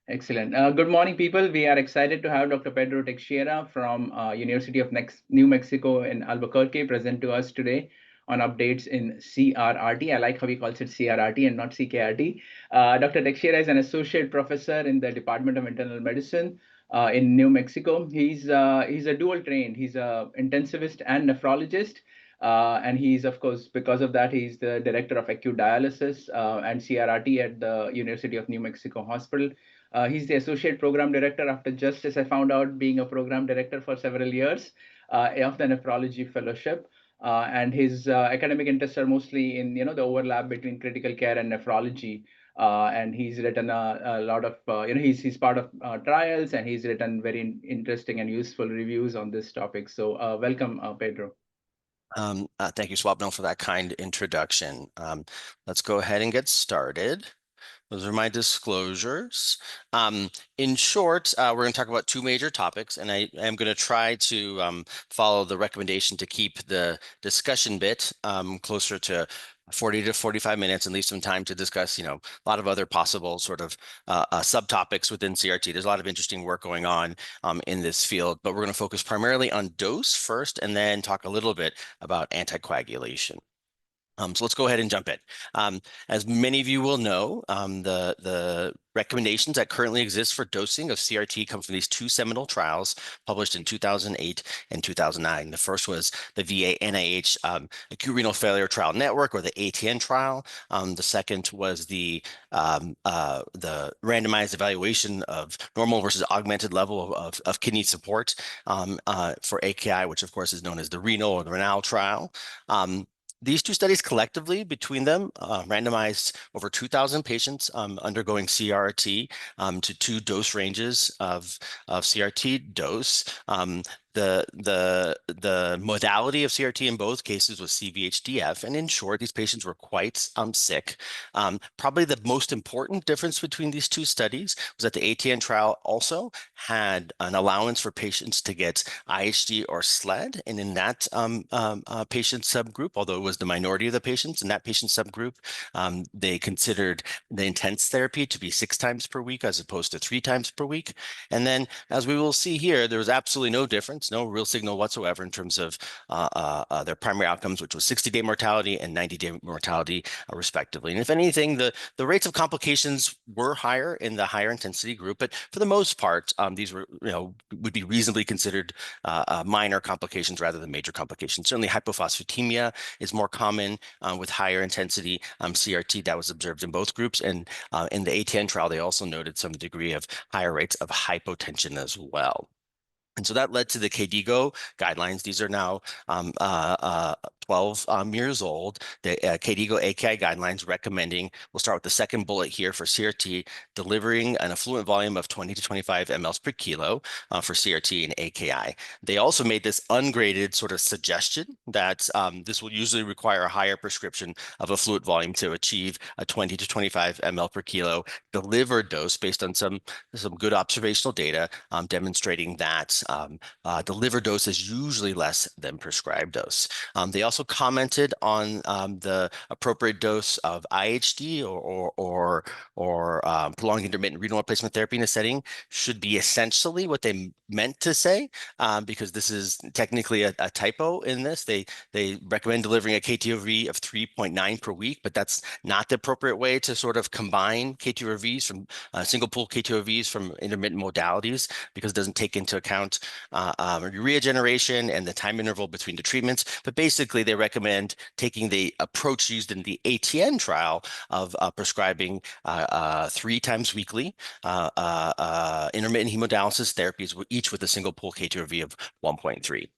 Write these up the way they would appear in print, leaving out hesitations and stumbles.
Excellent. Good morning, people. We are excited to have Dr. Pedro Texeira from University of New Mexico in Albuquerque present to us today on updates in CRRT. I like how he calls it CRRT and not CKRT. Dr. Texeira is an associate professor in the Department of Internal Medicine in New Mexico. He's a dual trained. He's a intensivist and nephrologist. And he's, of course, because of that, he's the director of acute dialysis and CRRT at the University of New Mexico Hospital. He's the associate program director after just, as I found out, being a program director for several years of the nephrology fellowship. And his academic interests are mostly in, the overlap between critical care and nephrology. And he's written a lot of, he's part of trials, and he's written very interesting and useful reviews on this topic. So welcome, Pedro. Thank you, Swapnil, for that kind introduction. Let's go ahead and get started. Those are my disclosures. In short, we're going to talk about two major topics, and I am going to try to follow the recommendation to keep the discussion bit closer to 40 to 45 minutes and leave some time to discuss, a lot of other possible sort of subtopics within CRT. There's a lot of interesting work going on in this field, but we're going to focus primarily on dose first and then talk a little bit about anticoagulation. So let's go ahead and jump in. As many of you will know, the recommendations that currently exist for dosing of CRT come from these two seminal trials published in 2008 and 2009. The first was the VA NIH Acute Renal Failure Trial Network, or the ATN trial. The second was the randomized evaluation of normal versus augmented level of kidney support for AKI, which of course is known as the renal or the renal trial. These two studies collectively, between them, randomized over 2,000 patients undergoing CRRT to two dose ranges of CRT dose. The modality of CRT in both cases was CVHDF, and in short, these patients were quite sick. Probably the most important difference between these two studies was that the ATN trial also had an allowance for patients to get IHD or SLED, and in that patient subgroup, although it was the minority of the patients in that patient subgroup, they considered the intense therapy to be 6 times per week as opposed to 3 times per week. And then, as we will see here, there was absolutely no difference, no real signal whatsoever in terms of their primary outcomes, which was 60-day mortality and 90-day mortality, respectively. And if anything, the rates of complications were higher in the higher intensity group, but for the most part, these were, would be reasonably considered minor complications rather than major complications. Certainly, hypophosphatemia is more common with higher intensity CRT that was observed in both groups. And in the ATN trial, they also noted some degree of higher rates of hypotension as well. And so that led to the KDIGO guidelines. These are now 12 years old. The KDIGO AKI guidelines recommending, we'll start with the second bullet here for CRT, delivering an effluent volume of 20 to 25 mLs per kilo for CRT and AKI. They also made this ungraded sort of suggestion that this will usually require a higher prescription of effluent volume to achieve a 20 to 25 ml per kilo delivered dose based on some good observational data demonstrating that delivered dose is usually less than prescribed dose. They also commented on the appropriate dose of IHD or prolonged intermittent renal replacement therapy in a setting should be essentially what they meant to say, because this is technically a typo in this. They recommend delivering a KTOV of 3.9 per week, but that's not the appropriate way to sort of combine KTOVs from single pool KTOVs from intermittent modalities, because it doesn't take into account urea generation and the time interval between the treatments. But basically, they recommend taking the approach used in the ATN trial of prescribing 3 times weekly intermittent hemodialysis therapies, each with a single pool KTOV of 1.3.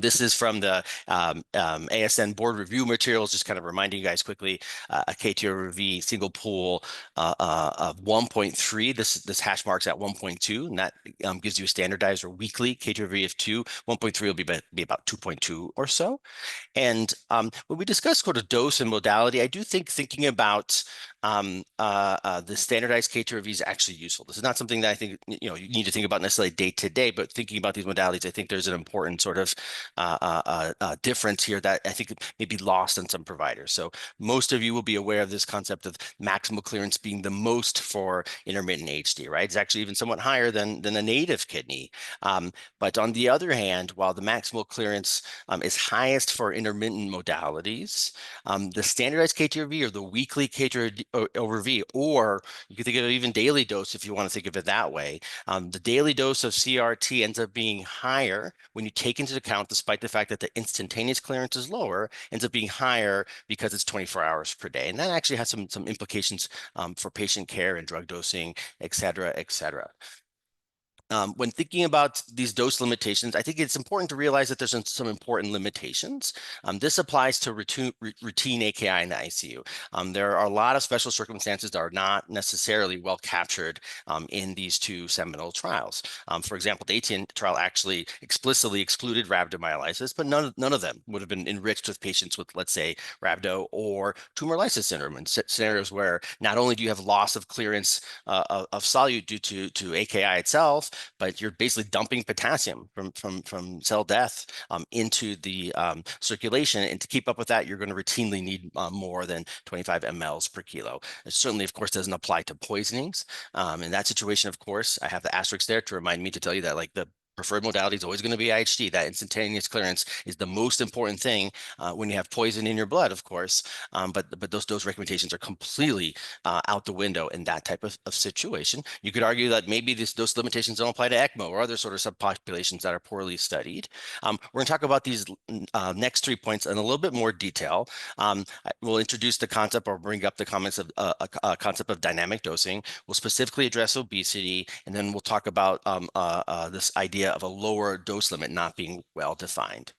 This is from the ASN board review materials, just kind of reminding you guys quickly, a KTOV single pool of 1.3. This hash marks at 1.2, and that gives you a standardized or weekly KTOV of 2. 1.3 will be about 2.2 or so. And when we discuss sort of dose and modality, I do think thinking about the standardized K2RV is actually useful. This is not something that I think you need to think about necessarily day to day, but thinking about these modalities, I think there's an important sort of difference here that I think may be lost on some providers. So most of you will be aware of this concept of maximal clearance being the most for intermittent HD, right? It's actually even somewhat higher than a native kidney. But on the other hand, while the maximal clearance is highest for intermittent modalities, the standardized K2RV or the weekly K2RV, or you can think of it even daily dose if you want to think of it that way. The daily dose of CRT ends up being higher when you take into account, despite the fact that the instantaneous clearance is lower, ends up being higher because it's 24 hours per day. And that actually has some implications for patient care and drug dosing, et cetera, et cetera. When thinking about these dose limitations, I think it's important to realize that there's some important limitations. This applies to routine AKI in the ICU. There are a lot of special circumstances that are not necessarily well captured in these two seminal trials. For example, the ATN trial actually explicitly excluded rhabdomyolysis, but none of them would have been enriched with patients with, let's say, rhabdo or tumor lysis syndrome, in scenarios where not only do you have loss of clearance of solute due to AKI itself, but you're basically dumping potassium from cell death into the circulation. And to keep up with that, you're going to routinely need more than 25 mLs per kilo. It certainly, of course, doesn't apply to poisonings. In that situation, of course, I have the asterisk there to remind me to tell you that like the preferred modality is always going to be IHD. That instantaneous clearance is the most important thing when you have poison in your blood, of course. But those recommendations are completely out the window in that type of situation. You could argue that maybe those limitations don't apply to ECMO or other sort of subpopulations that are poorly studied. We're going to talk about these next 3 points in a little bit more detail. We'll introduce the concept or bring up the comments of concept of dynamic dosing. We'll specifically address obesity, and then we'll talk about this idea of a lower dose limit not being well defined.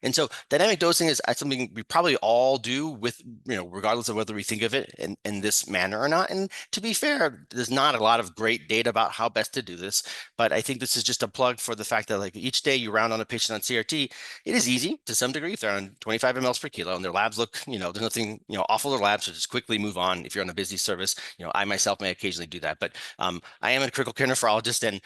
And so dynamic dosing is something we probably all do with, regardless of whether we think of it in this manner or not. And to be fair, there's not a lot of great data about how best to do this, but I think this is just a plug for the fact that like each day you round on a patient on CRT, it is easy to some degree if they're on 25 mLs per kilo and their labs look, there's nothing, awful in their labs, so just quickly move on. If you're on a busy service, I myself may occasionally do that, but I am a critical care nephrologist and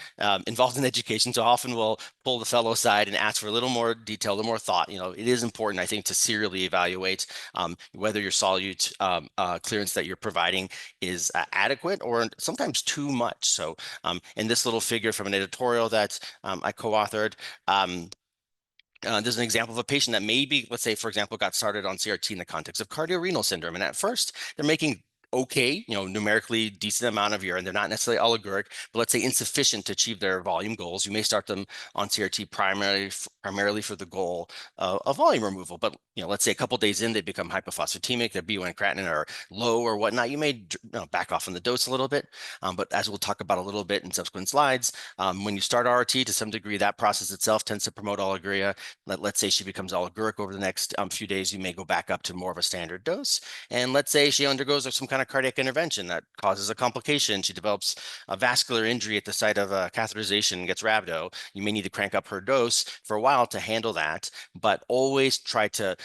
involved in education, so often we'll pull the fellow aside and ask for a little more detail, a little more thought. It is important, I think, to serially evaluate whether your solute clearance that you're providing is adequate or sometimes too much. So in this little figure from an editorial that I co-authored, there's an example of a patient that maybe, let's say, for example, got started on CRT in the context of cardiorenal syndrome. And at first, they're making okay, numerically decent amount of urine. They're not necessarily oliguric, but let's say insufficient to achieve their volume goals. You may start them on CRT primarily for the goal of volume removal. But let's say a couple days in, they become hypophosphatemic, their BUN and creatinine are low or whatnot. You may back off on the dose a little bit. But as we'll talk about a little bit in subsequent slides, when you start RRT, to some degree, that process itself tends to promote oliguria. Let's say she becomes oliguric over the next few days, you may go back up to more of a standard dose. And let's say she undergoes some kind of cardiac intervention that causes a complication. She develops a vascular injury at the site of catheterization and gets rhabdo. You may need to crank up her dose for a while to handle that, but always try to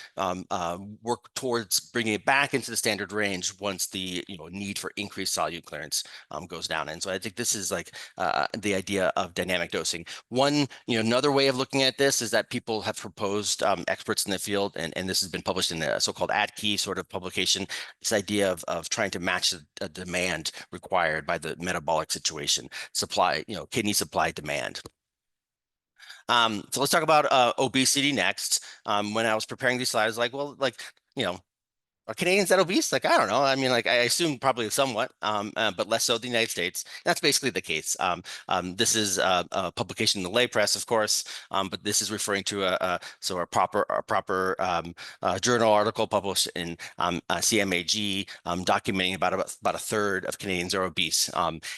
work towards bringing it back into the standard range once the need for increased solute clearance goes down. And so I think this is like the idea of dynamic dosing. One, another way of looking at this is that people have proposed, experts in the field, and this has been published in the so-called ADKey sort of publication, this idea of trying to match the demand required by the metabolic situation, supply, kidney supply demand. So let's talk about obesity next. When I was preparing these slides, are Canadians that obese? Like, I don't know. I mean, like, I assume probably somewhat, but less so the United States. That's basically the case. This is a publication in the lay press, of course, but this is referring to a proper journal article published in CMAG, documenting about a third of Canadians are obese.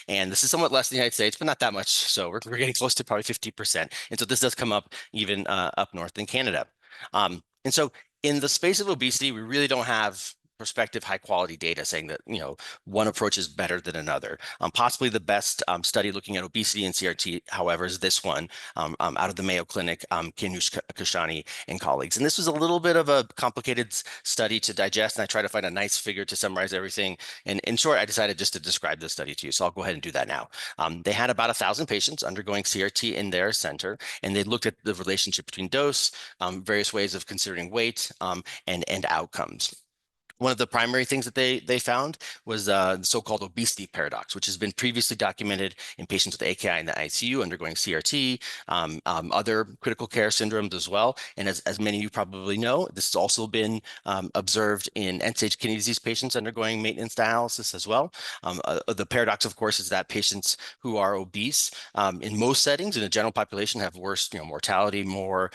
And this is somewhat less than the United States, but not that much. So we're getting close to probably 50%. And so this does come up even up north in Canada. And so in the space of obesity, we really don't have prospective high quality data saying that, one approach is better than another. Possibly the best study looking at obesity and CRT, however, is this one out of the Mayo Clinic, Kinush Kashani and colleagues. And this was a little bit of a complicated study to digest, and I tried to find a nice figure to summarize everything. And in short, I decided just to describe the study to you. So I'll go ahead and do that now. They had about 1,000 patients undergoing CRT in their center, and they looked at the relationship between dose, various ways of considering weight, and outcomes. One of the primary things that they found was the so-called obesity paradox, which has been previously documented in patients with AKI in the ICU undergoing CRT, other critical care syndromes as well. And as many of you probably know, this has also been observed in end-stage kidney disease patients undergoing maintenance dialysis as well. The paradox, of course, is that patients who are obese in most settings in the general population have worse mortality, more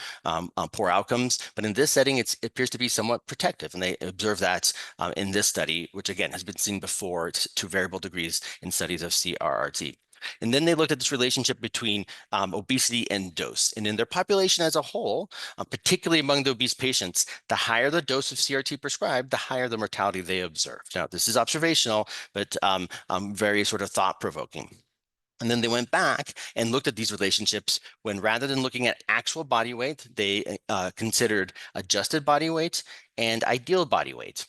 poor outcomes. But in this setting, it appears to be somewhat protective. And they observe that in this study, which again has been seen before to variable degrees in studies of CRRT. And then they looked at this relationship between obesity and dose. And in their population as a whole, particularly among the obese patients, the higher the dose of CRT prescribed, the higher the mortality they observed. Now, this is observational, but very sort of thought-provoking. And then they went back and looked at these relationships when, rather than looking at actual body weight, they considered adjusted body weight and ideal body weight.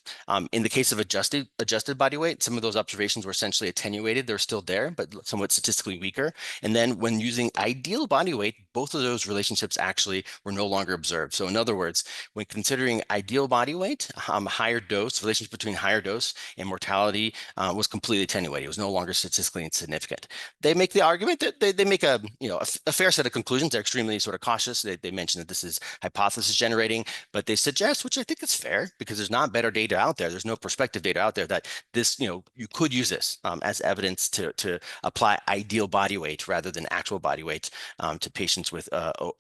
In the case of adjusted body weight, some of those observations were essentially attenuated. They're still there, but somewhat statistically weaker. And then when using ideal body weight, both of those relationships actually were no longer observed. So in other words, when considering ideal body weight, higher dose, relationship between higher dose and mortality was completely attenuated. It was no longer statistically insignificant. They make the argument that they make a fair set of conclusions. They're extremely sort of cautious. They mention that this is hypothesis generating, but they suggest, which I think is fair because there's not better data out there. There's no prospective data out there that this, you could use this as evidence to apply ideal body weight rather than actual body weight to patients with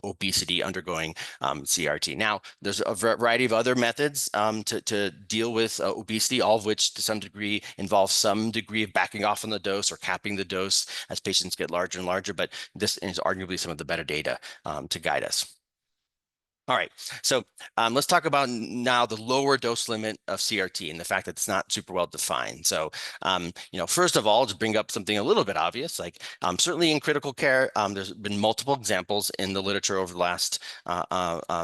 obesity undergoing CRT. Now, there's a variety of other methods to deal with obesity, all of which to some degree involve some degree of backing off on the dose or capping the dose as patients get larger and larger, but this is arguably some of the better data to guide us. All right, so let's talk about now the lower dose limit of CRT and the fact that it's not super well defined. So, first of all, to bring up something a little bit obvious, like certainly in critical care, there's been multiple examples in the literature over the last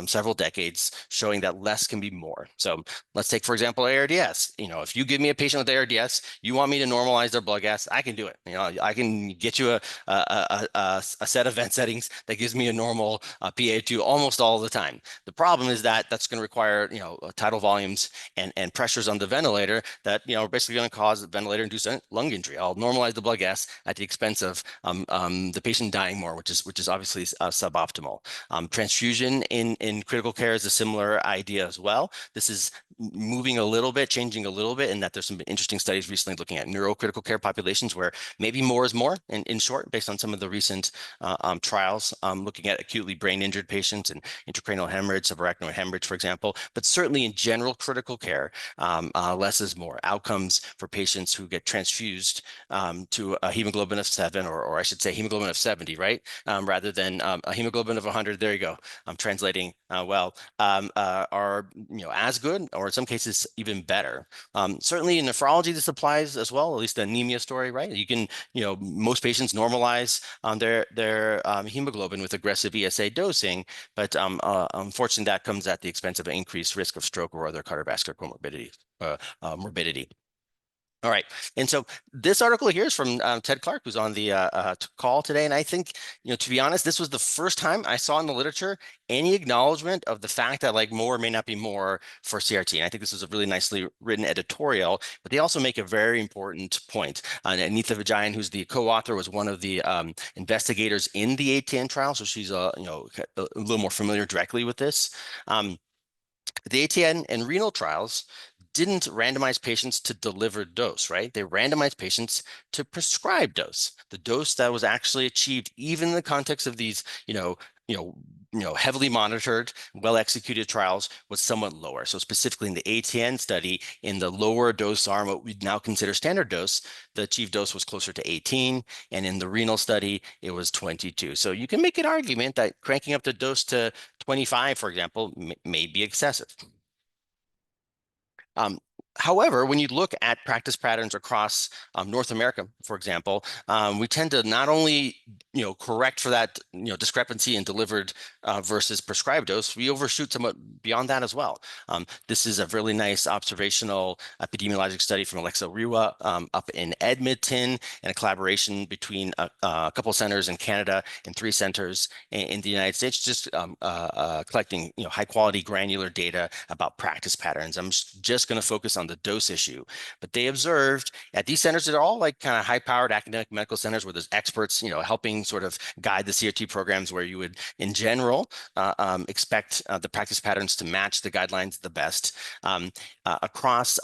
several decades showing that less can be more. So let's take, for example, ARDS. If you give me a patient with ARDS, you want me to normalize their blood gas, I can do it. I can get you a set of vent settings that gives me a normal PA2 almost all the time. The problem is that that's going to require, tidal volumes and pressures on the ventilator that, are basically going to cause ventilator-induced lung injury. I'll normalize the blood gas at the expense of the patient dying more, which is obviously suboptimal. Transfusion in critical care is a similar idea as well. This is moving a little bit, changing a little bit, in that there's some interesting studies recently looking at neurocritical care populations where maybe more is more, in short, based on some of the recent trials looking at acutely brain-injured patients and intracranial hemorrhage, subarachnoid hemorrhage, for example. But certainly in general critical care, less is more. Outcomes for patients who get transfused to a hemoglobin of 7, or I should say hemoglobin of 70, right? Rather than a hemoglobin of 100, there you go. I'm translating well, are as good, or in some cases even better. Certainly in nephrology, this applies as well, at least the anemia story, right? You can, most patients normalize their hemoglobin with aggressive ESA dosing, but unfortunately, that comes at the expense of an increased risk of stroke or other cardiovascular comorbidity, morbidity. All right, and so this article here is from Ted Clark, who's on the call today, and I think, to be honest, this was the first time I saw in the literature any acknowledgement of the fact that like more may not be more for CRT. And I think this is a really nicely written editorial, but they also make a very important point. Anita Vijayan, who's the co-author, was one of the investigators in the ATN trial, so she's a little more familiar directly with this. The ATN and renal trials didn't randomize patients to deliver dose, right? They randomized patients to prescribe dose, the dose that was actually achieved, even in the context of these, heavily monitored, well-executed trials, was somewhat lower. So specifically in the ATN study, in the lower dose arm, what we now consider standard dose, the achieved dose was closer to 18, and in the renal study, it was 22. So you can make an argument that cranking up the dose to 25, for example, may be excessive. However, when you look at practice patterns across North America, for example, we tend to not only correct for that discrepancy in delivered versus prescribed dose, we overshoot somewhat beyond that as well. This is a really nice observational epidemiologic study from Alexa Riwa up in Edmonton, and a collaboration between a couple of centers in Canada and 3 centers in the United States, just collecting high quality granular data about practice patterns. I'm just going to focus on the dose issue, but they observed at these centers that are all like kind of high-powered academic medical centers where there's experts, helping sort of guide the CRT programs, where you would, in general, expect the practice patterns to match the guidelines the best. Across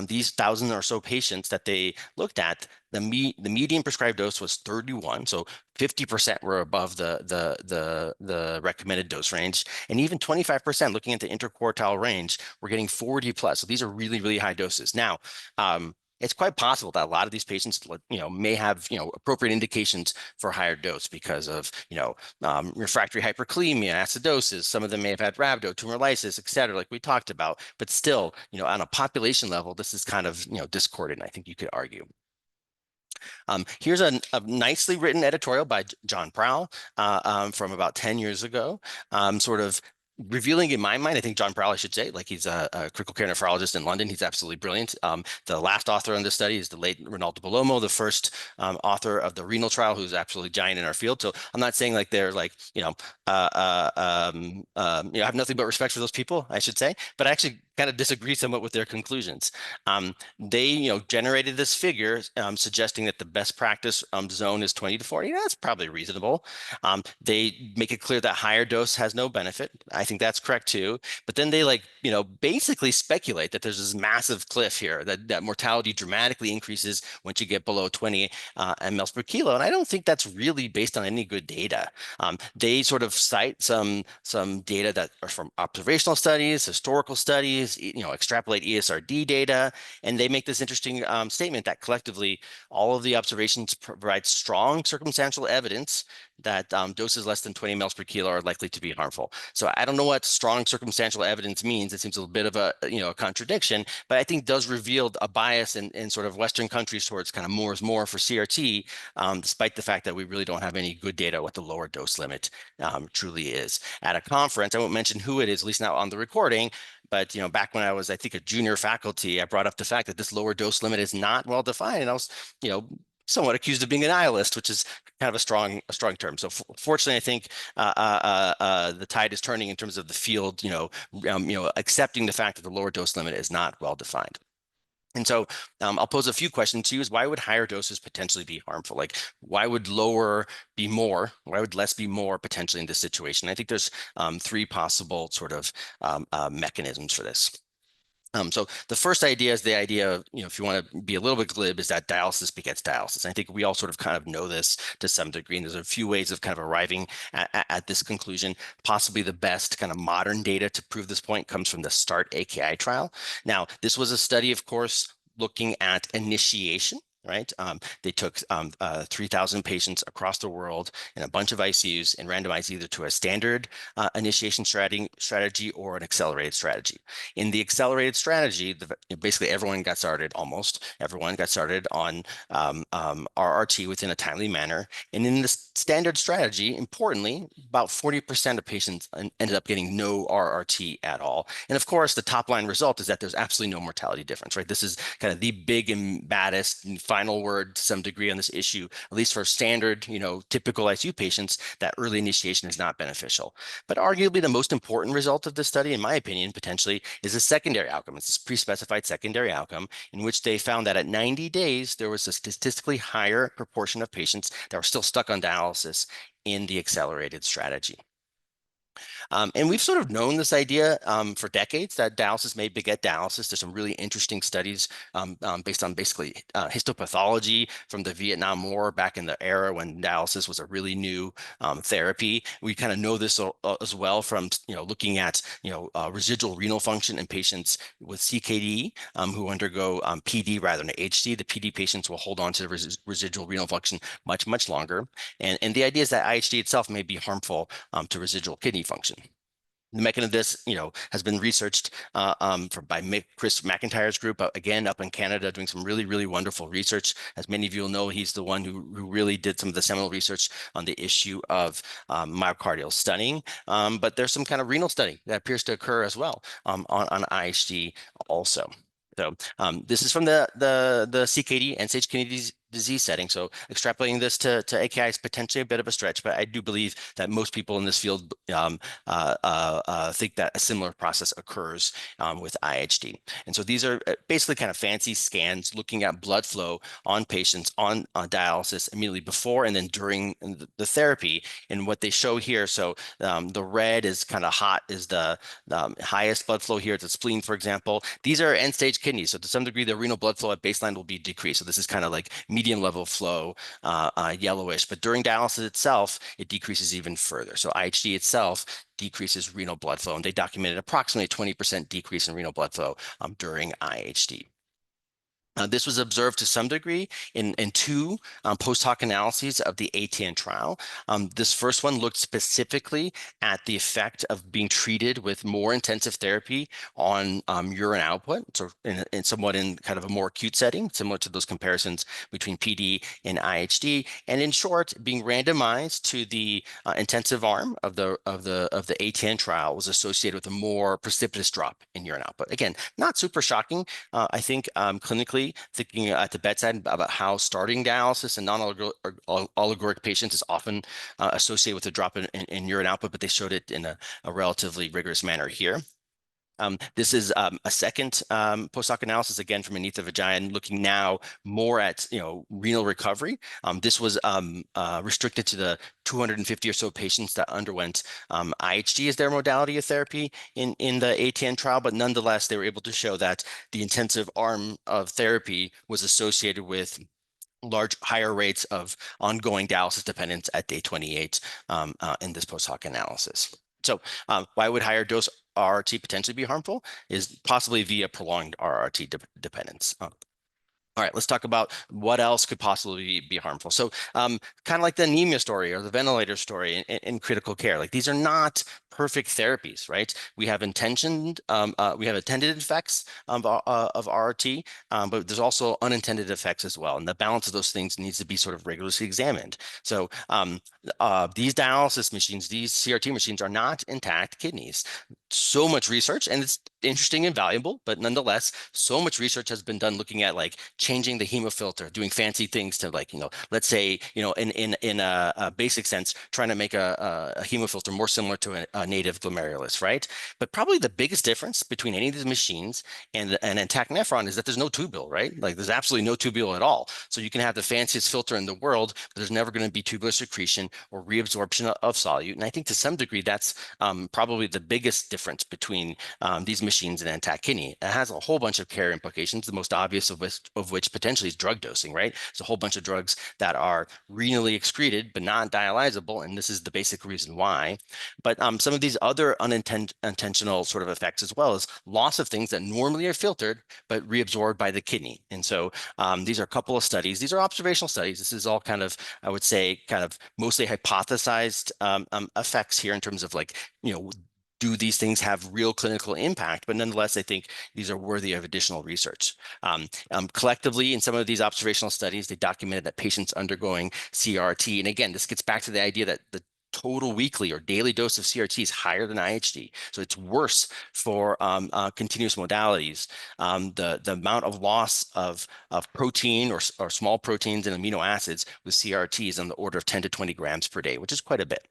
these 1,000 or so patients that they looked at, the median prescribed dose was 31, so 50% were above the recommended dose range, and even 25%, looking at the interquartile range, we're getting 40 plus. So these are really, really high doses. Now, it's quite possible that a lot of these patients, may have, appropriate indications for higher dose because of, refractory hyperkalemia, acidosis. Some of them may have had rhabdo, tumor lysis, et cetera, like we talked about. But still, on a population level, this is kind of, discordant, I think you could argue. Here's a nicely written editorial by John Prowl from about 10 years ago, sort of revealing, in my mind, I think John Prowl, I should say, like he's a critical care nephrologist in London. He's absolutely brilliant. The last author on this study is the late Ronaldo Bellomo, the first author of the renal trial, who's absolutely giant in our field. So I'm not saying like they're like, I have nothing but respect for those people, I should say, but I actually kind of disagree somewhat with their conclusions. They, generated this figure suggesting that the best practice zone is 20 to 40. That's probably reasonable. They make it clear that higher dose has no benefit. I think that's correct too. But then they basically speculate that there's this massive cliff here, that mortality dramatically increases once you get below 20 mLs per kilo. And I don't think that's really based on any good data. They sort of cite some data that are from observational studies, historical studies, extrapolate ESRD data, and they make this interesting statement that collectively all of the observations provide strong circumstantial evidence that doses less than 20 mLs per kilo are likely to be harmful. So I don't know what strong circumstantial evidence means. It seems a bit of a contradiction, but I think does reveal a bias in sort of Western countries towards kind of more is more for CRT, despite the fact that we really don't have any good data what the lower dose limit truly is. At a conference, I won't mention who it is, at least not on the recording, but back when I was, I think, a junior faculty, I brought up the fact that this lower dose limit is not well defined, and I was, somewhat accused of being a nihilist, which is kind of a strong term. So fortunately, I think the tide is turning in terms of the field, accepting the fact that the lower dose limit is not well defined. And so I'll pose a few questions to you. Is why would higher doses potentially be harmful? Like, why would lower be more? Why would less be more potentially in this situation? I think there's 3 possible sort of mechanisms for this. So the first idea is the idea of, if you want to be a little bit glib, is that dialysis begets dialysis. I think we all sort of kind of know this to some degree, and there's a few ways of kind of arriving at this conclusion. Possibly the best kind of modern data to prove this point comes from the START AKI trial. Now, this was a study, of course, looking at initiation. Right? They took 3,000 patients across the world in a bunch of ICUs and randomized either to a standard initiation strategy or an accelerated strategy. In the accelerated strategy, basically everyone got started, almost everyone got started on RRT within a timely manner. And in the standard strategy, importantly, about 40% of patients ended up getting no RRT at all. And of course, the top line result is that there's absolutely no mortality difference, right? This is kind of the big and baddest and final word to some degree on this issue, at least for standard, typical ICU patients, that early initiation is not beneficial. But arguably the most important result of this study, in my opinion, potentially, is a secondary outcome. It's this pre-specified secondary outcome in which they found that at 90 days, there was a statistically higher proportion of patients that were still stuck on dialysis in the accelerated strategy. And we've sort of known this idea for decades that dialysis may beget dialysis. There's some really interesting studies based on basically histopathology from the Vietnam War, back in the era when dialysis was a really new therapy. We kind of know this as well from looking at residual renal function in patients with CKD who undergo PD rather than HD. The PD patients will hold on to the residual renal function much longer. And the idea is that IHD itself may be harmful to residual kidney function. The mechanism of this, has been researched by Chris McIntyre's group, again, up in Canada, doing some really, really wonderful research. As many of you will know, he's the one who really did some of the seminal research on the issue of myocardial stunning. But there's some kind of renal study that appears to occur as well on IHD also. So this is from the CKD, end-stage kidney disease setting. So extrapolating this to AKI is potentially a bit of a stretch, but I do believe that most people in this field think that a similar process occurs with IHD. And so these are basically kind of fancy scans looking at blood flow on patients on dialysis immediately before and then during the therapy. And what they show here, so the red is kind of hot, is the highest blood flow here at the spleen, for example. These are end-stage kidneys, so to some degree, the renal blood flow at baseline will be decreased. So this is kind of like medium level flow, yellowish, but during dialysis itself, it decreases even further. So IHD itself decreases renal blood flow, and they documented approximately a 20% decrease in renal blood flow during IHD. This was observed to some degree in two post hoc analyses of the ATN trial. This first one looked specifically at the effect of being treated with more intensive therapy on urine output, so somewhat in kind of a more acute setting, similar to those comparisons between PD and IHD, and in short, being randomized to the intensive arm of the ATN trial was associated with a more precipitous drop in urine output. Again, not super shocking, I think, clinically. Thinking at the bedside about how starting dialysis in non-oliguric patients is often associated with a drop in urine output, but they showed it in a relatively rigorous manner here. This is a second post-hoc analysis, again from Anita Vijayan, looking now more at renal recovery. This was restricted to the 250 or so patients that underwent IHD as their modality of therapy in the ATN trial, but nonetheless, they were able to show that the intensive arm of therapy was associated with higher rates of ongoing dialysis dependence at day 28 in this post-hoc analysis. So why would higher dose RRT potentially be harmful? Is possibly via prolonged RRT dependence. All right, let's talk about what else could possibly be harmful. So kind of like the anemia story or the ventilator story in critical care, like these are not perfect therapies, right? We have intended effects of RRT, but there's also unintended effects as well. And the balance of those things needs to be sort of rigorously examined. So these dialysis machines, these CRT machines are not intact kidneys. So much research, and it's interesting and valuable, but nonetheless, so much research has been done looking at like changing the hemofilter, doing fancy things to like, let's say, in a basic sense, trying to make a hemofilter more similar to a native glomerulus, right? But probably the biggest difference between any of these machines and an intact nephron is that there's no tubule, right? Like there's absolutely no tubule at all. So you can have the fanciest filter in the world, but there's never going to be tubular secretion or reabsorption of solute. And I think to some degree, that's probably the biggest difference between these machines and intact kidney. It has a whole bunch of care implications, the most obvious of which potentially is drug dosing, right? It's a whole bunch of drugs that are renally excreted, but not dialyzable, and this is the basic reason why. But some of these other unintentional sort of effects as well as loss of things that normally are filtered, but reabsorbed by the kidney. And so these are a couple of studies. These are observational studies. This is all kind of, I would say, kind of mostly hypothesized effects here in terms of like, do these things have real clinical impact? But nonetheless, I think these are worthy of additional research. Collectively, in some of these observational studies, they documented that patients undergoing CRRT, and again, this gets back to the idea that the total weekly or daily dose of CRT is higher than IHD. So it's worse for continuous modalities. The amount of loss of protein or small proteins and amino acids with CRT is on the order of 10 to 20 grams per day, which is quite a bit.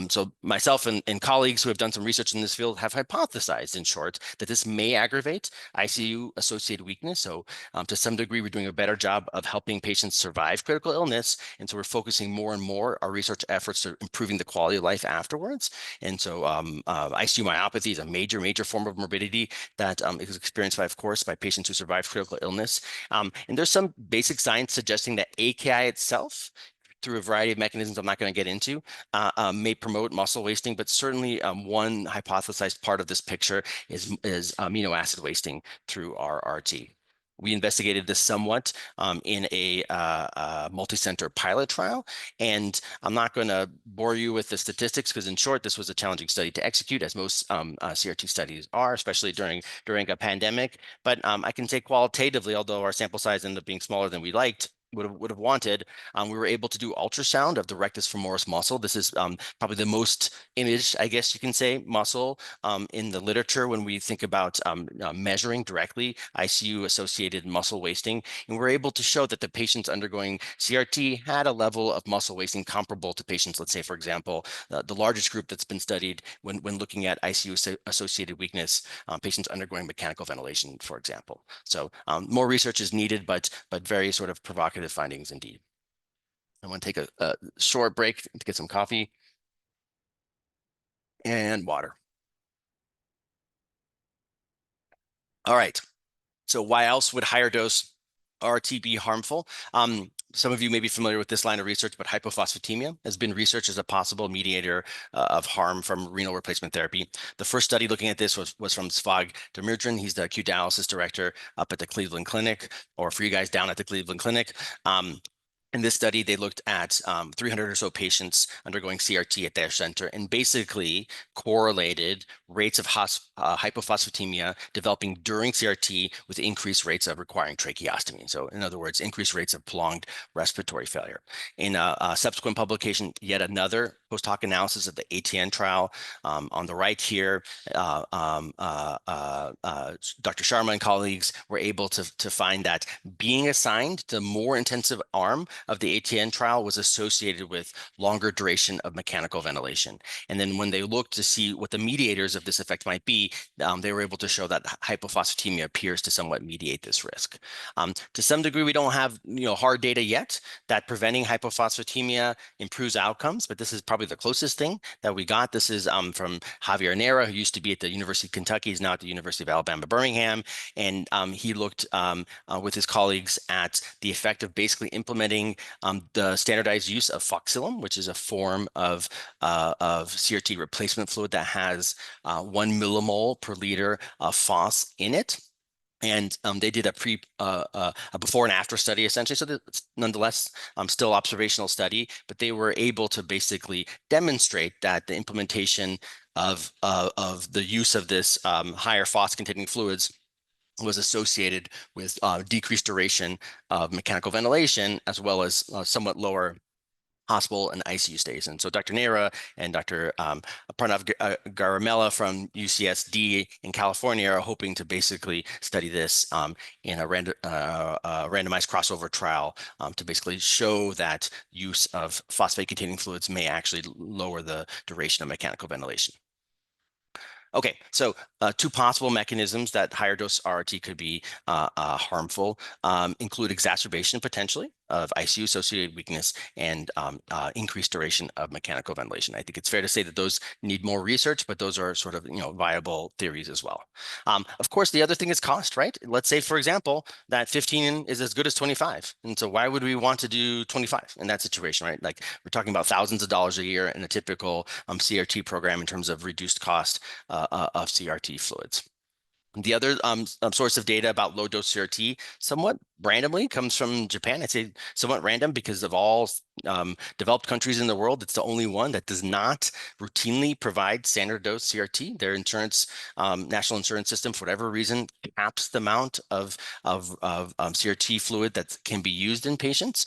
So myself and colleagues who have done some research in this field have hypothesized, in short, that this may aggravate ICU-associated weakness. So to some degree, we're doing a better job of helping patients survive critical illness. And so we're focusing more and more our research efforts to improving the quality of life afterwards. And so ICU myopathy is a major, major form of morbidity that is experienced by, of course, by patients who survive critical illness. And there's some basic science suggesting that AKI itself, through a variety of mechanisms I'm not going to get into, may promote muscle wasting, but certainly one hypothesized part of this picture is amino acid wasting through RRT. We investigated this somewhat in a multicenter pilot trial. And I'm not going to bore you with the statistics because, in short, this was a challenging study to execute, as most CRT studies are, especially during a pandemic. But I can say qualitatively, although our sample size ended up being smaller than we liked, would have wanted, we were able to do ultrasound of the rectus femoris muscle. This is probably the most imaged, I guess you can say, muscle in the literature when we think about measuring directly ICU-associated muscle wasting. And we're able to show that the patients undergoing CRT had a level of muscle wasting comparable to patients, let's say, for example, the largest group that's been studied when looking at ICU-associated weakness, patients undergoing mechanical ventilation, for example. So more research is needed, but very sort of provocative findings indeed. I want to take a short break to get some coffee and water. All right. So why else would higher dose RT be harmful? Some of you may be familiar with this line of research, but hypophosphatemia has been researched as a possible mediator of harm from renal replacement therapy. The first study looking at this was from Svag Demirjian. He's the acute dialysis director up at the Cleveland Clinic, or for you guys down at the Cleveland Clinic. In this study, they looked at 300 or so patients undergoing CRT at their center and basically correlated rates of hypophosphatemia developing during CRT with increased rates of requiring tracheostomy. So in other words, increased rates of prolonged respiratory failure. In a subsequent publication, yet another post hoc analysis of the ATN trial. On the right here, Dr. Sharma and colleagues were able to find that being assigned to more intensive arm of the ATN trial was associated with longer duration of mechanical ventilation. And then when they looked to see what the mediators of this effect might be, they were able to show that hypophosphatemia appears to somewhat mediate this risk. To some degree, we don't have hard data yet that preventing hypophosphatemia improves outcomes, but this is probably the closest thing that we got. This is from Javier Nera, who used to be at the University of Kentucky, is now at the University of Alabama, Birmingham. And he looked with his colleagues at the effect of basically implementing the standardized use of Foxilum, which is a form of CRT replacement fluid that has 1 millimole per liter of phos in it. And they did a before and after study, essentially. So that's nonetheless still observational study, but they were able to basically demonstrate that the implementation of the use of this higher phos-containing fluids was associated with decreased duration of mechanical ventilation, as well as somewhat lower hospital and ICU stays. And so Dr. Nera and Dr. Pranav Garamella from UCSD in California are hoping to basically study this in a randomized crossover trial to basically show that use of phosphate-containing fluids may actually lower the duration of mechanical ventilation. Okay, so two possible mechanisms that higher dose RRT could be harmful include exacerbation potentially of ICU-associated weakness and increased duration of mechanical ventilation. I think it's fair to say that those need more research, but those are sort of viable theories as well. Of course, the other thing is cost, right? Let's say, for example, that 15 is as good as 25. And so why would we want to do 25 in that situation, right? Like we're talking about thousands of dollars a year in a typical CRT program in terms of reduced cost of CRT fluids. The other source of data about low dose CRT somewhat randomly comes from Japan. I'd say somewhat random because of all developed countries in the world, it's the only one that does not routinely provide standard dose CRT. Their insurance, national insurance system, for whatever reason, caps the amount of CRT fluid that can be used in patients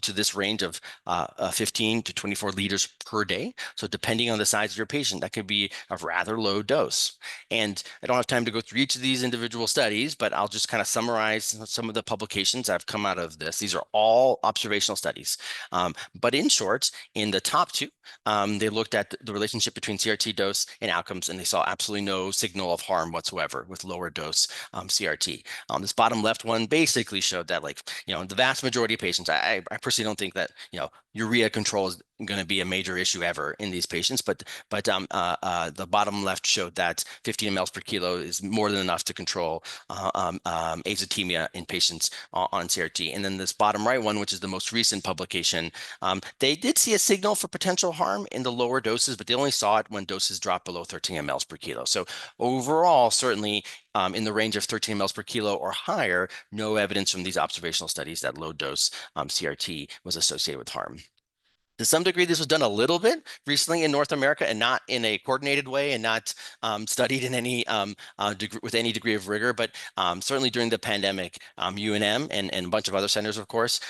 to this range of 15 to 24 liters per day. So depending on the size of your patient, that could be a rather low dose. And I don't have time to go through each of these individual studies, but I'll just kind of summarize some of the publications that have come out of this. These are all observational studies. But in short, in the top two, they looked at the relationship between CRT dose and outcomes, and they saw absolutely no signal of harm whatsoever with lower dose CRT. This bottom left one basically showed that, like, the vast majority of patients, I personally don't think that, urea control is going to be a major issue ever in these patients, but the bottom left showed that 15 mLs per kilo is more than enough to control azotemia in patients on CRT. And then this bottom right one, which is the most recent publication, they did see a signal for potential harm in the lower doses, but they only saw it when doses dropped below 13 mLs per kilo. So overall, certainly in the range of 13 mLs per kilo or higher, no evidence from these observational studies that low dose CRT was associated with harm. To some degree, this was done a little bit recently in North America and not in a coordinated way and not studied in any with any degree of rigor. But certainly during the pandemic, UNM and a bunch of other centers, of course,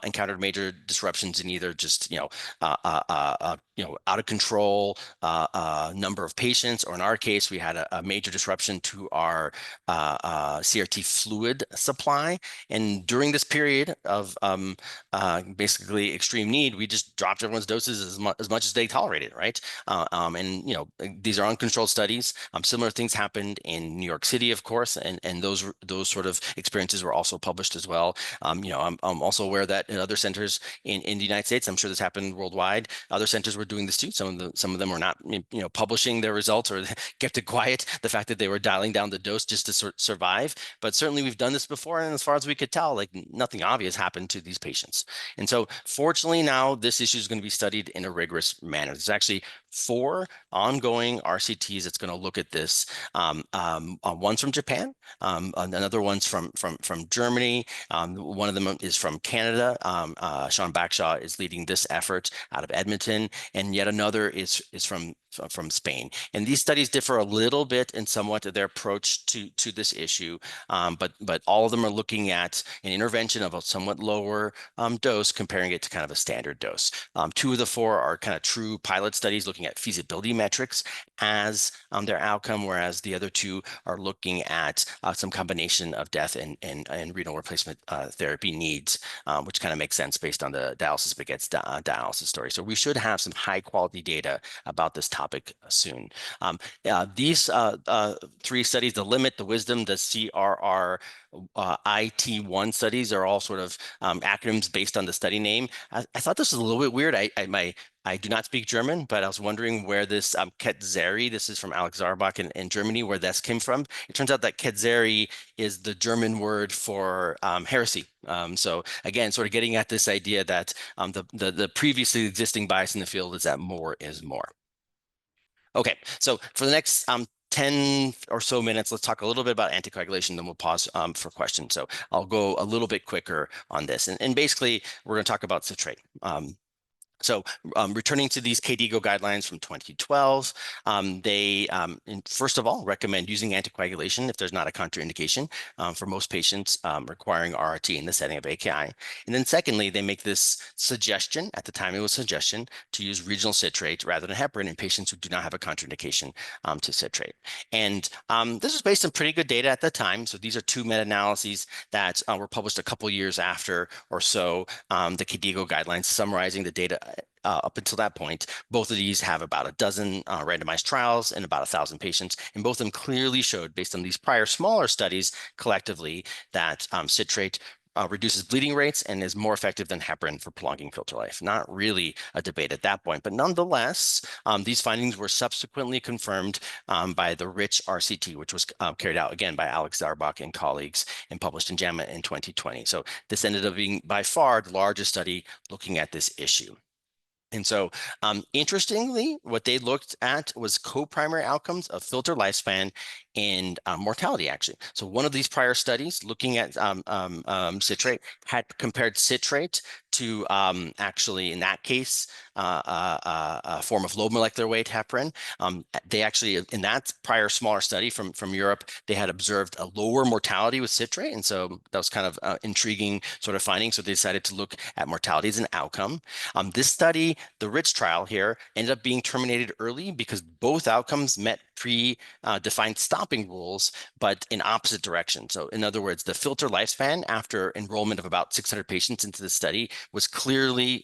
encountered major disruptions in either just out of control number of patients, or in our case, we had a major disruption to our CRT fluid supply. And during this period of basically extreme need, we just dropped everyone's doses as much as they tolerated, right? These are uncontrolled studies. Similar things happened in New York City, of course, and those sort of experiences were also published as well. I'm also aware that in other centers in the United States, I'm sure this happened worldwide, other centers were doing this too. Some of them were not, publishing their results, or kept it quiet, the fact that they were dialing down the dose just to survive. But certainly we've done this before, and as far as we could tell, like nothing obvious happened to these patients. And so fortunately now this issue is going to be studied in a rigorous manner. There's actually 4 ongoing RCTs that's going to look at this. One's from Japan, another one's from Germany. One of them is from Canada. Sean Backshaw is leading this effort out of Edmonton, and yet another is from Spain. And these studies differ a little bit in somewhat of their approach to this issue, but all of them are looking at an intervention of a somewhat lower dose, comparing it to kind of a standard dose. 2 of the 4 are kind of true pilot studies looking at feasibility metrics as their outcome, whereas the other 2 are looking at some combination of death and renal replacement therapy needs, which kind of makes sense based on the dialysis begets dialysis story. So we should have some high quality data about this topic soon. These 3 studies, the LIMIT, the WISDOM, the CRRT-1 studies, are all sort of acronyms based on the study name. I thought this was a little bit weird. I do not speak German, but I was wondering where this Ketzeri, this is from Alex Zarbach in Germany, where this came from. It turns out that Ketzeri is the German word for heresy. So again, sort of getting at this idea that the previously existing bias in the field is that more is more. Okay, so for the next 10 or so minutes, let's talk a little bit about anticoagulation, then we'll pause for questions. So I'll go a little bit quicker on this. And basically, we're going to talk about citrate. So returning to these KDIGO guidelines from 2012, they first of all recommend using anticoagulation if there's not a contraindication for most patients requiring RRT in the setting of AKI. And then secondly, they make this suggestion, at the time it was suggestion, to use regional citrate rather than heparin in patients who do not have a contraindication to citrate. And this was based on pretty good data at the time. So these are 2 meta-analyses that were published a couple years after or so the KDIGO guidelines summarizing the data up until that point. Both of these have about a dozen randomized trials and about 1,000 patients, and both of them clearly showed, based on these prior smaller studies collectively, that citrate reduces bleeding rates and is more effective than heparin for prolonging filter life. Not really a debate at that point, but nonetheless, these findings were subsequently confirmed by the RICH RCT, which was carried out again by Alex Zarbach and colleagues and published in JAMA in 2020. So this ended up being by far the largest study looking at this issue. And so, interestingly, what they looked at was co-primary outcomes of filter lifespan and mortality, actually. So one of these prior studies looking at citrate had compared citrate to actually, in that case, a form of low molecular weight heparin. They actually, in that prior smaller study from Europe, they had observed a lower mortality with citrate. And so that was kind of intriguing sort of finding. So they decided to look at mortality as an outcome. This study, the RICH trial here, ended up being terminated early because both outcomes met pre-defined stopping rules, but in opposite direction. So in other words, the filter lifespan after enrollment of about 600 patients into the study was clearly,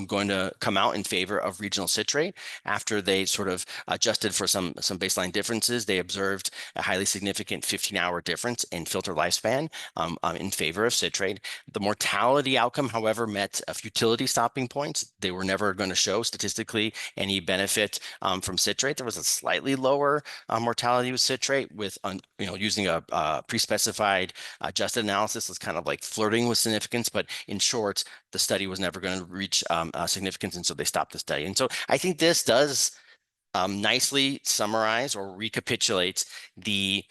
going to come out in favor of regional citrate. After they sort of adjusted for some baseline differences, they observed a highly significant 15-hour difference in filter lifespan in favor of citrate. The mortality outcome, however, met a futility stopping points. They were never going to show statistically any benefit from citrate. There was a slightly lower mortality with citrate with, using a pre-specified adjusted analysis. It's kind of like flirting with significance, but in short, the study was never going to reach significance, and so they stopped the study. And so I think this does nicely summarize or recapitulate the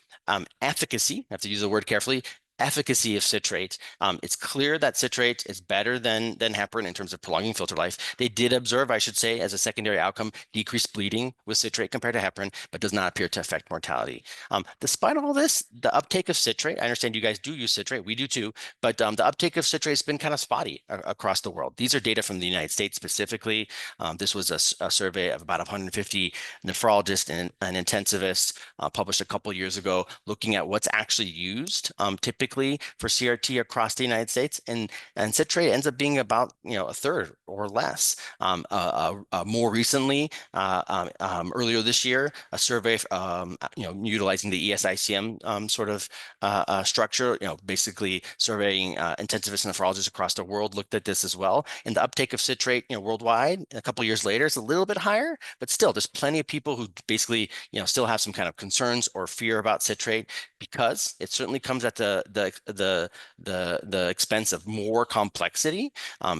Efficacy, I have to use the word carefully, efficacy of citrate. It's clear that citrate is better than heparin in terms of prolonging filter life. They did observe, I should say, as a secondary outcome, decreased bleeding with citrate compared to heparin, but does not appear to affect mortality. Despite all this, the uptake of citrate, I understand you guys do use citrate, we do too, but the uptake of citrate has been kind of spotty across the world. These are data from the United States specifically. This was a survey of about 150 nephrologists and intensivists published a couple years ago, looking at what's actually used typically for CRT across the United States, and citrate ends up being about a third or less. More recently, earlier this year, a survey utilizing the ESICM sort of structure, basically surveying intensivists and nephrologists across the world, looked at this as well. And the uptake of citrate worldwide a couple years later is a little bit higher, but still there's plenty of people who basically still have some kind of concerns or fear about citrate, because it certainly comes at the expense of more complexity.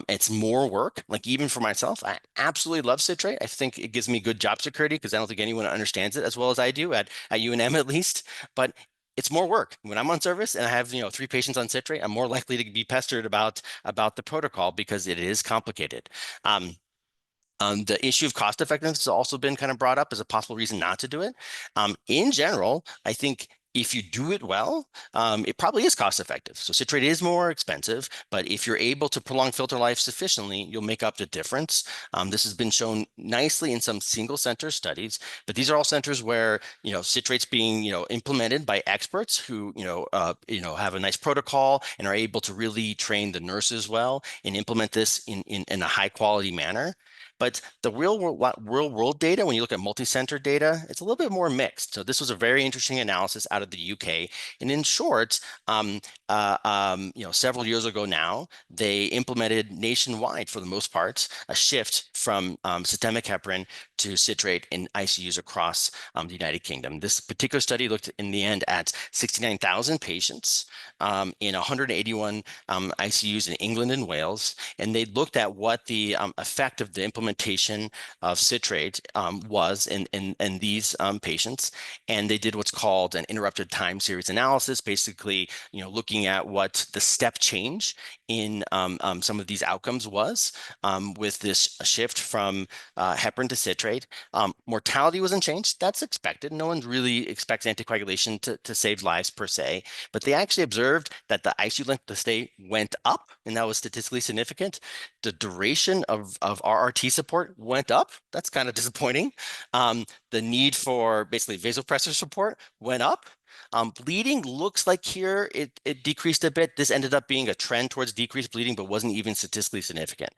It's more work. Like, even for myself, I absolutely love citrate. I think it gives me good job security because I don't think anyone understands it as well as I do at UNM at least. But it's more work. When I'm on service and I have 3 patients on citrate, I'm more likely to be pestered about the protocol because it is complicated. The issue of cost effectiveness has also been kind of brought up as a possible reason not to do it. In general, I think if you do it well, it probably is cost effective. So citrate is more expensive, but if you're able to prolong filter life sufficiently, you'll make up the difference. This has been shown nicely in some single center studies, but these are all centers where citrate's being implemented by experts who have a nice protocol and are able to really train the nurses well and implement this in a high quality manner. But the real world data, when you look at multi-center data, it's a little bit more mixed. So this was a very interesting analysis out of the UK. And in short, several years ago now, they implemented nationwide, for the most part, a shift from systemic heparin to citrate in ICUs across the United Kingdom. This particular study looked in the end at 69,000 patients in 181 ICUs in England and Wales. And they looked at what the effect of the implementation of citrate was in these patients. And they did what's called an interrupted time series analysis, basically, looking at what the step change in some of these outcomes was with this shift from heparin to citrate. Mortality wasn't changed. That's expected. No one really expects anticoagulation to save lives per se, but they actually observed that the ICU length of stay went up, and that was statistically significant. The duration of RRT support went up. That's kind of disappointing. The need for basically vasopressor support went up. Bleeding looks like here it decreased a bit. This ended up being a trend towards decreased bleeding, but wasn't even statistically significant.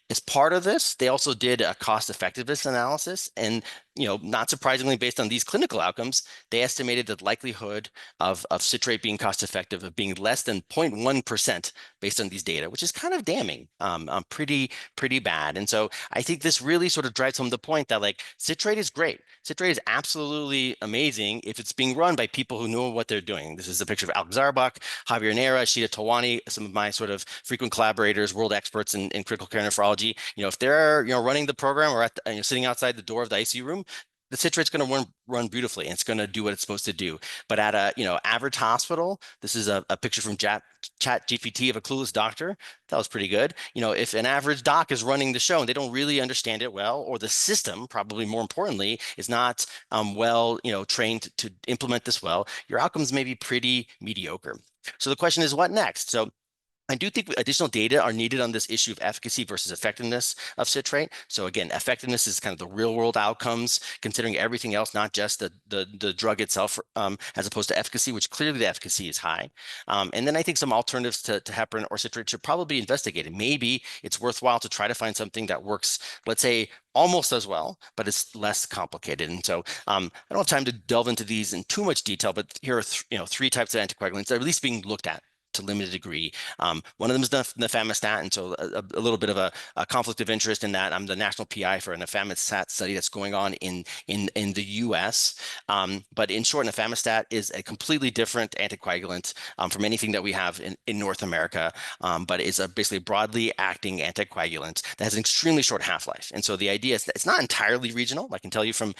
As part of this, they also did a cost effectiveness analysis, and not surprisingly, based on these clinical outcomes, they estimated the likelihood of citrate being cost effective of being less than 0.1% based on these data, which is kind of damning, pretty bad. And so I think this really sort of drives home the point that citrate is great. Citrate is absolutely amazing if it's being run by people who know what they're doing. This is a picture of Alex Zarbach, Javier Nera, Shida Tawani, some of my sort of frequent collaborators, world experts in critical care nephrology. If they're running the program or sitting outside the door of the ICU room, the citrate's going to run beautifully, and it's going to do what it's supposed to do. But at a average hospital, this is a picture from ChatGPT of a clueless doctor. That was pretty good. If an average doc is running the show and they don't really understand it well, or the system, probably more importantly, is not well trained to implement this well, your outcomes may be pretty mediocre. So the question is, what next? So I do think additional data are needed on this issue of efficacy versus effectiveness of citrate. So again, effectiveness is kind of the real world outcomes, considering everything else, not just the drug itself, as opposed to efficacy, which clearly the efficacy is high. And then I think some alternatives to heparin or citrate should probably be investigated. Maybe it's worthwhile to try to find something that works, let's say, almost as well, but it's less complicated. And so I don't have time to delve into these in too much detail, but here are 3 types of anticoagulants that are at least being looked at. to limited degree. One of them is the nafamostat, so a little bit of a conflict of interest in that I'm the national PI for a nafamostat study that's going on in the U.S. But in short, nafamostat is a completely different anticoagulant from anything that we have in North America, but is basically a broadly acting anticoagulant that has an extremely short half-life. And so the idea is that it's not entirely regional. I can tell you from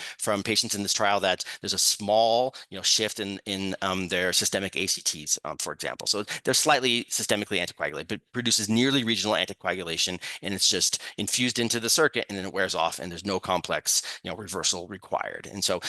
patients in this trial that there's a small shift in their systemic ACTs, for example. So they're slightly systemically anticoagulated, but produces nearly regional anticoagulation, and it's just infused into the circuit, and then it wears off, and there's no complex reversal required. And so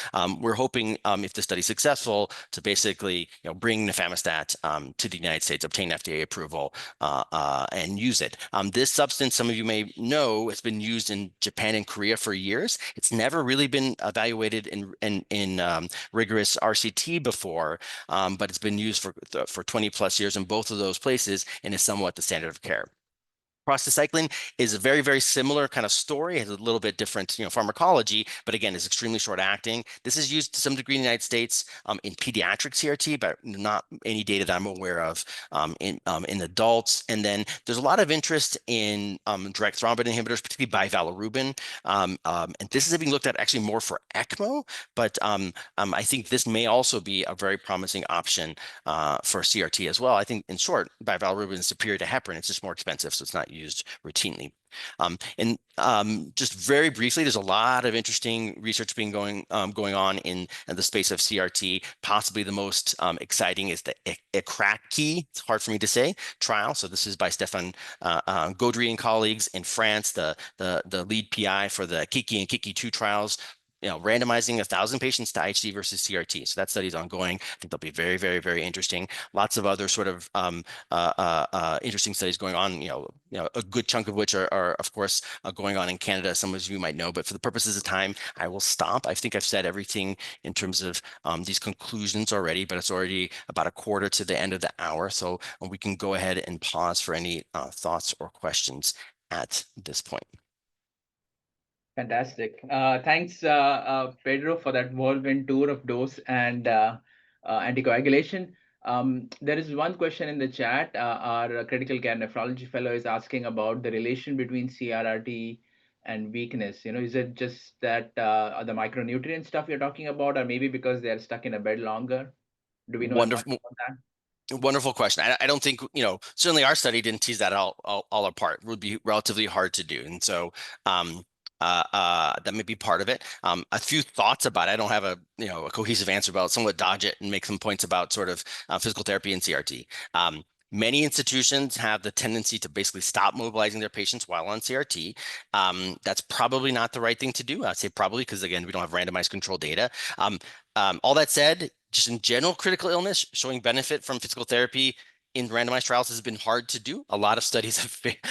we're hoping, if the study's successful, to basically bring nafamostat to the United States, obtain FDA approval, and use it. This substance, some of you may know, has been used in Japan and Korea for years. It's never really been evaluated in rigorous RCT before, but it's been used for 20 plus years in both of those places and is somewhat the standard of care. Prostacyclin is a very, very similar kind of story. It has a little bit different, pharmacology, but again, is extremely short acting. This is used to some degree in the United States in pediatric CRT, but not any data that I'm aware of in adults. And then there's a lot of interest in direct thrombin inhibitors, particularly bivalirubin. And this is being looked at actually more for ECMO, but I think this may also be a very promising option for CRT as well. I think, in short, bivalirubin is superior to heparin. It's just more expensive, so it's not used routinely. Just very briefly, there's a lot of interesting research going on in the space of CRT. Possibly the most exciting is the ECRRT, it's hard for me to say, trial. So this is by Stéphane Gaudry and colleagues in France, the lead PI for the KIKI and KIKI2 trials, randomizing 1,000 patients to IHD versus CRT. So that study is ongoing. I think they'll be very, very, very interesting. Lots of other sort of interesting studies going on, a good chunk of which are of course, going on in Canada, some of you might know, but for the purposes of time, I will stop. I think I've said everything in terms of these conclusions already, but it's already about a quarter to the end of the hour. So we can go ahead and pause for any thoughts or questions at this point. Fantastic. Thanks, Pedro, for that whirlwind tour of dose and anticoagulation. There is one question in the chat. Our critical care nephrology fellow is asking about the relation between CRRT and weakness. Is it just that the micronutrient stuff you're talking about, or maybe because they're stuck in a bed longer? Do we know about that? Wonderful question. I don't think, certainly our study didn't tease that all apart. It would be relatively hard to do. And so that may be part of it. A few thoughts about it. I don't have a cohesive answer about it. Somewhat dodge it and make some points about sort of physical therapy and CRT. Many institutions have the tendency to basically stop mobilizing their patients while on CRT. That's probably not the right thing to do. I'd say probably because, again, we don't have randomized control data. All that said, just in general, critical illness, showing benefit from physical therapy in randomized trials has been hard to do. A lot of studies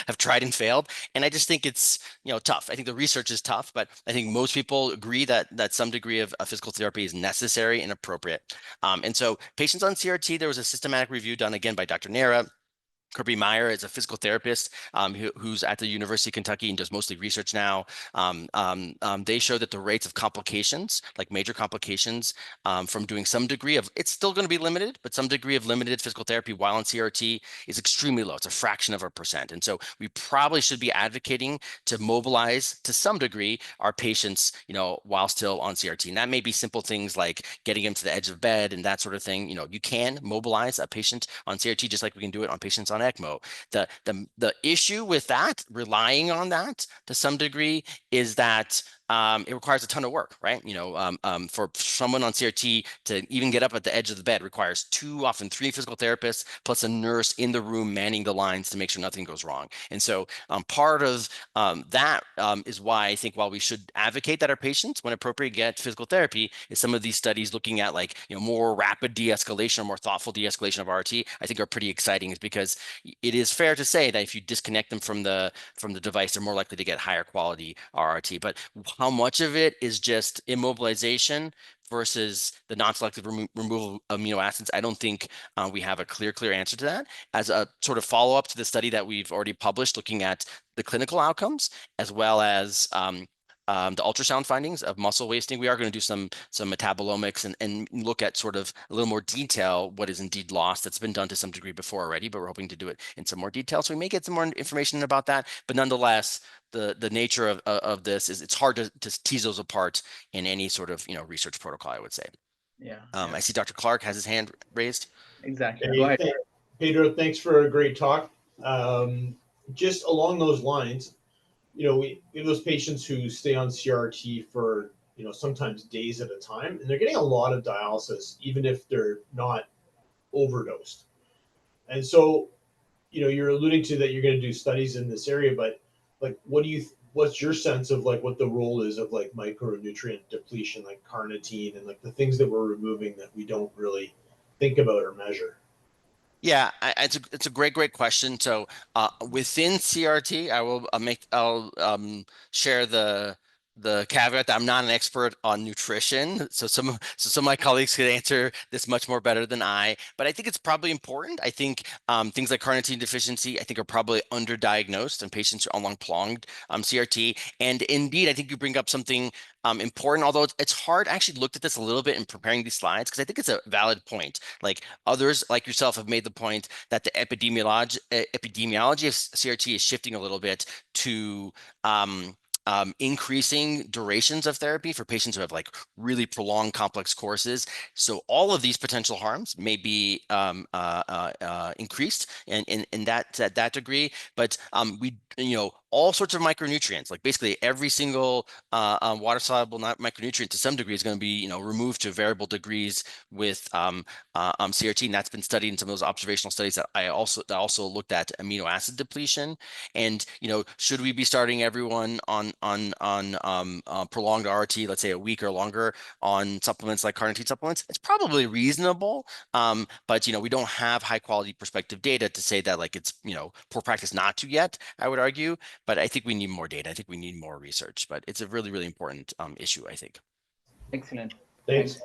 have tried and failed, and I just think it's tough. I think the research is tough, but I think most people agree that some degree of physical therapy is necessary and appropriate. And so patients on CRT, there was a systematic review done again by Dr. Nera. Kirby Meyer is a physical therapist who's at the University of Kentucky and does mostly research now. They show that the rates of complications, like major complications from doing some degree of, it's still going to be limited, but some degree of limited physical therapy while on CRT is extremely low. It's a fraction of a percent. And so we probably should be advocating to mobilize to some degree our patients, while still on CRT. And that may be simple things like getting them to the edge of bed and that sort of thing. You can mobilize a patient on CRT just like we can do it on patients on ECMO. The issue with that, relying on that to some degree, is that it requires a ton of work, right? For someone on CRT to even get up at the edge of the bed requires 2, often 3 physical therapists plus a nurse in the room manning the lines to make sure nothing goes wrong. And so part of that is why I think while we should advocate that our patients, when appropriate, get physical therapy, is some of these studies looking at more rapid de-escalation or more thoughtful de-escalation of RRT, I think are pretty exciting, is because it is fair to say that if you disconnect them from the device, they're more likely to get higher quality RRT. But how much of it is just immobilization versus the non-selective removal of amino acids? I don't think we have a clear answer to that. As a sort of follow-up to the study that we've already published looking at the clinical outcomes, as well as the ultrasound findings of muscle wasting. We are going to do some metabolomics and look at sort of a little more detail what is indeed lost. That's been done to some degree before already, but we're hoping to do it in some more detail. So we may get some more information about that. But nonetheless, the nature of this is it's hard to tease those apart in any sort of research protocol, I would say. Yeah. I see Dr. Clark has his hand raised. Exactly. Go Hey, ahead. Pedro, thanks for a great talk. Just along those lines, we have those patients who stay on CRRT for, sometimes days at a time, and they're getting a lot of dialysis, even if they're not overdosed. And so, you're alluding to that you're going to do studies in this area, but like, what's your sense of like what the role is of like micronutrient depletion, like carnitine and like the things that we're removing that we don't really think about or measure? Yeah, it's a great question. So within CRT, I'll share the caveat that I'm not an expert on nutrition. So some of my colleagues could answer this much more better than I. But I think it's probably important. I think things like carnitine deficiency, I think, are probably underdiagnosed in patients on long-prolonged CRT. And indeed, I think you bring up something important, although it's hard. I actually looked at this a little bit in preparing these slides because I think it's a valid point. Like others, like yourself, have made the point that the epidemiology of CRT is shifting a little bit to increasing durations of therapy for patients who have like really prolonged complex courses. So all of these potential harms may be increased in that degree. But we all sorts of micronutrients, like basically every single water soluble micronutrient to some degree is going to be removed to variable degrees with CRT, and that's been studied in some of those observational studies that I also looked at amino acid depletion. And should we be starting everyone on prolonged RT, let's say a week or longer, on supplements like carnitine supplements? It's probably reasonable, but we don't have high quality prospective data to say that like it's poor practice not to yet, I would argue. But I think we need more data. I think we need more research. But it's a really important issue, I think. Excellent. Thanks.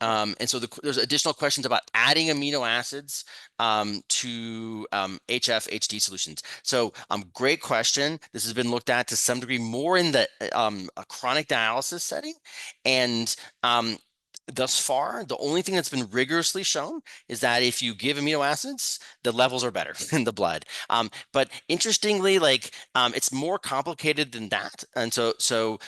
Thanks. And so there's additional questions about adding amino acids to HF HD solutions. So great question. This has been looked at to some degree more in the a chronic dialysis setting. And thus far, the only thing that's been rigorously shown is that if you give amino acids, the levels are better in the blood. But interestingly, like it's more complicated than that. And so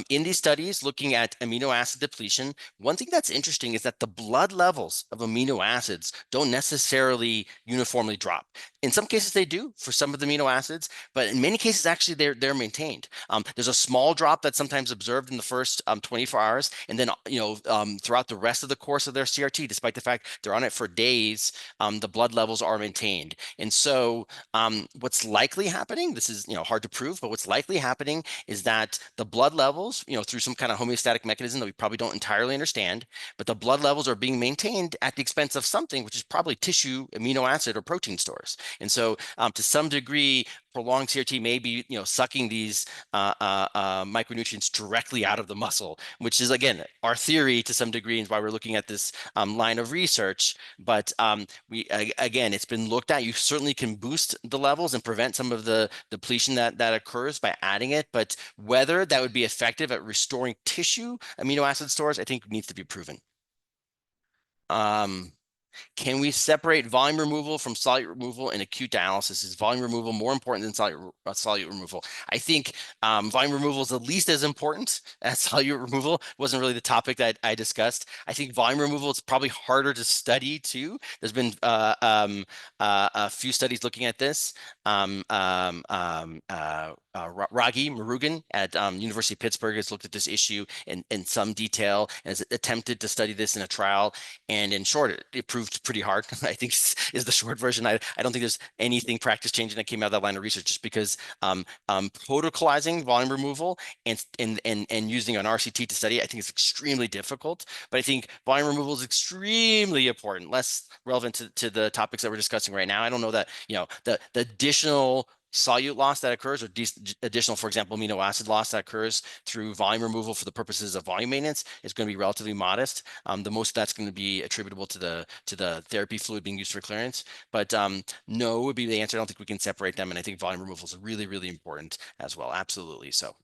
in these studies looking at amino acid depletion, one thing that's interesting is that the blood levels of amino acids don't necessarily uniformly drop. In some cases they do for some of the amino acids, but in many cases actually they're maintained. There's a small drop that's sometimes observed in the first 24 hours, and then throughout the rest of the course of their CRT, despite the fact they're on it for days, the blood levels are maintained. And so what's likely happening, this is hard to prove, but what's likely happening is that the blood levels, through some kind of homeostatic mechanism that we probably don't entirely understand, but the blood levels are being maintained at the expense of something, which is probably tissue, amino acid, or protein stores. And so to some degree, prolonged CRT may be, sucking these micronutrients directly out of the muscle, which is, again, our theory to some degree, and why we're looking at this line of research. But again, it's been looked at. You certainly can boost the levels and prevent some of the depletion that occurs by adding it. But whether that would be effective at restoring tissue amino acid stores, I think needs to be proven. Can we separate volume removal from solute removal in acute dialysis? Is volume removal more important than solute removal? I think volume removal is at least as important as solute removal. Wasn't really the topic that I discussed. I think volume removal is probably harder to study too. There's been a few studies looking at this. Ragi Murugan at University of Pittsburgh has looked at this issue in some detail and has attempted to study this in a trial. And in short, it proved pretty hard, I think is the short version. I don't think there's anything practice changing that came out of that line of research, just because protocolizing volume removal and using an RCT to study it, I think is extremely difficult. But I think volume removal is extremely important, less relevant to the topics that we're discussing right now. I don't know that, the additional solute loss that occurs, or additional, for example, amino acid loss that occurs through volume removal for the purposes of volume maintenance is going to be relatively modest. The most of that's going to be attributable to the therapy fluid being used for clearance. But no would be the answer. I don't think we can separate them, and I think volume removal is really important as well. Absolutely so.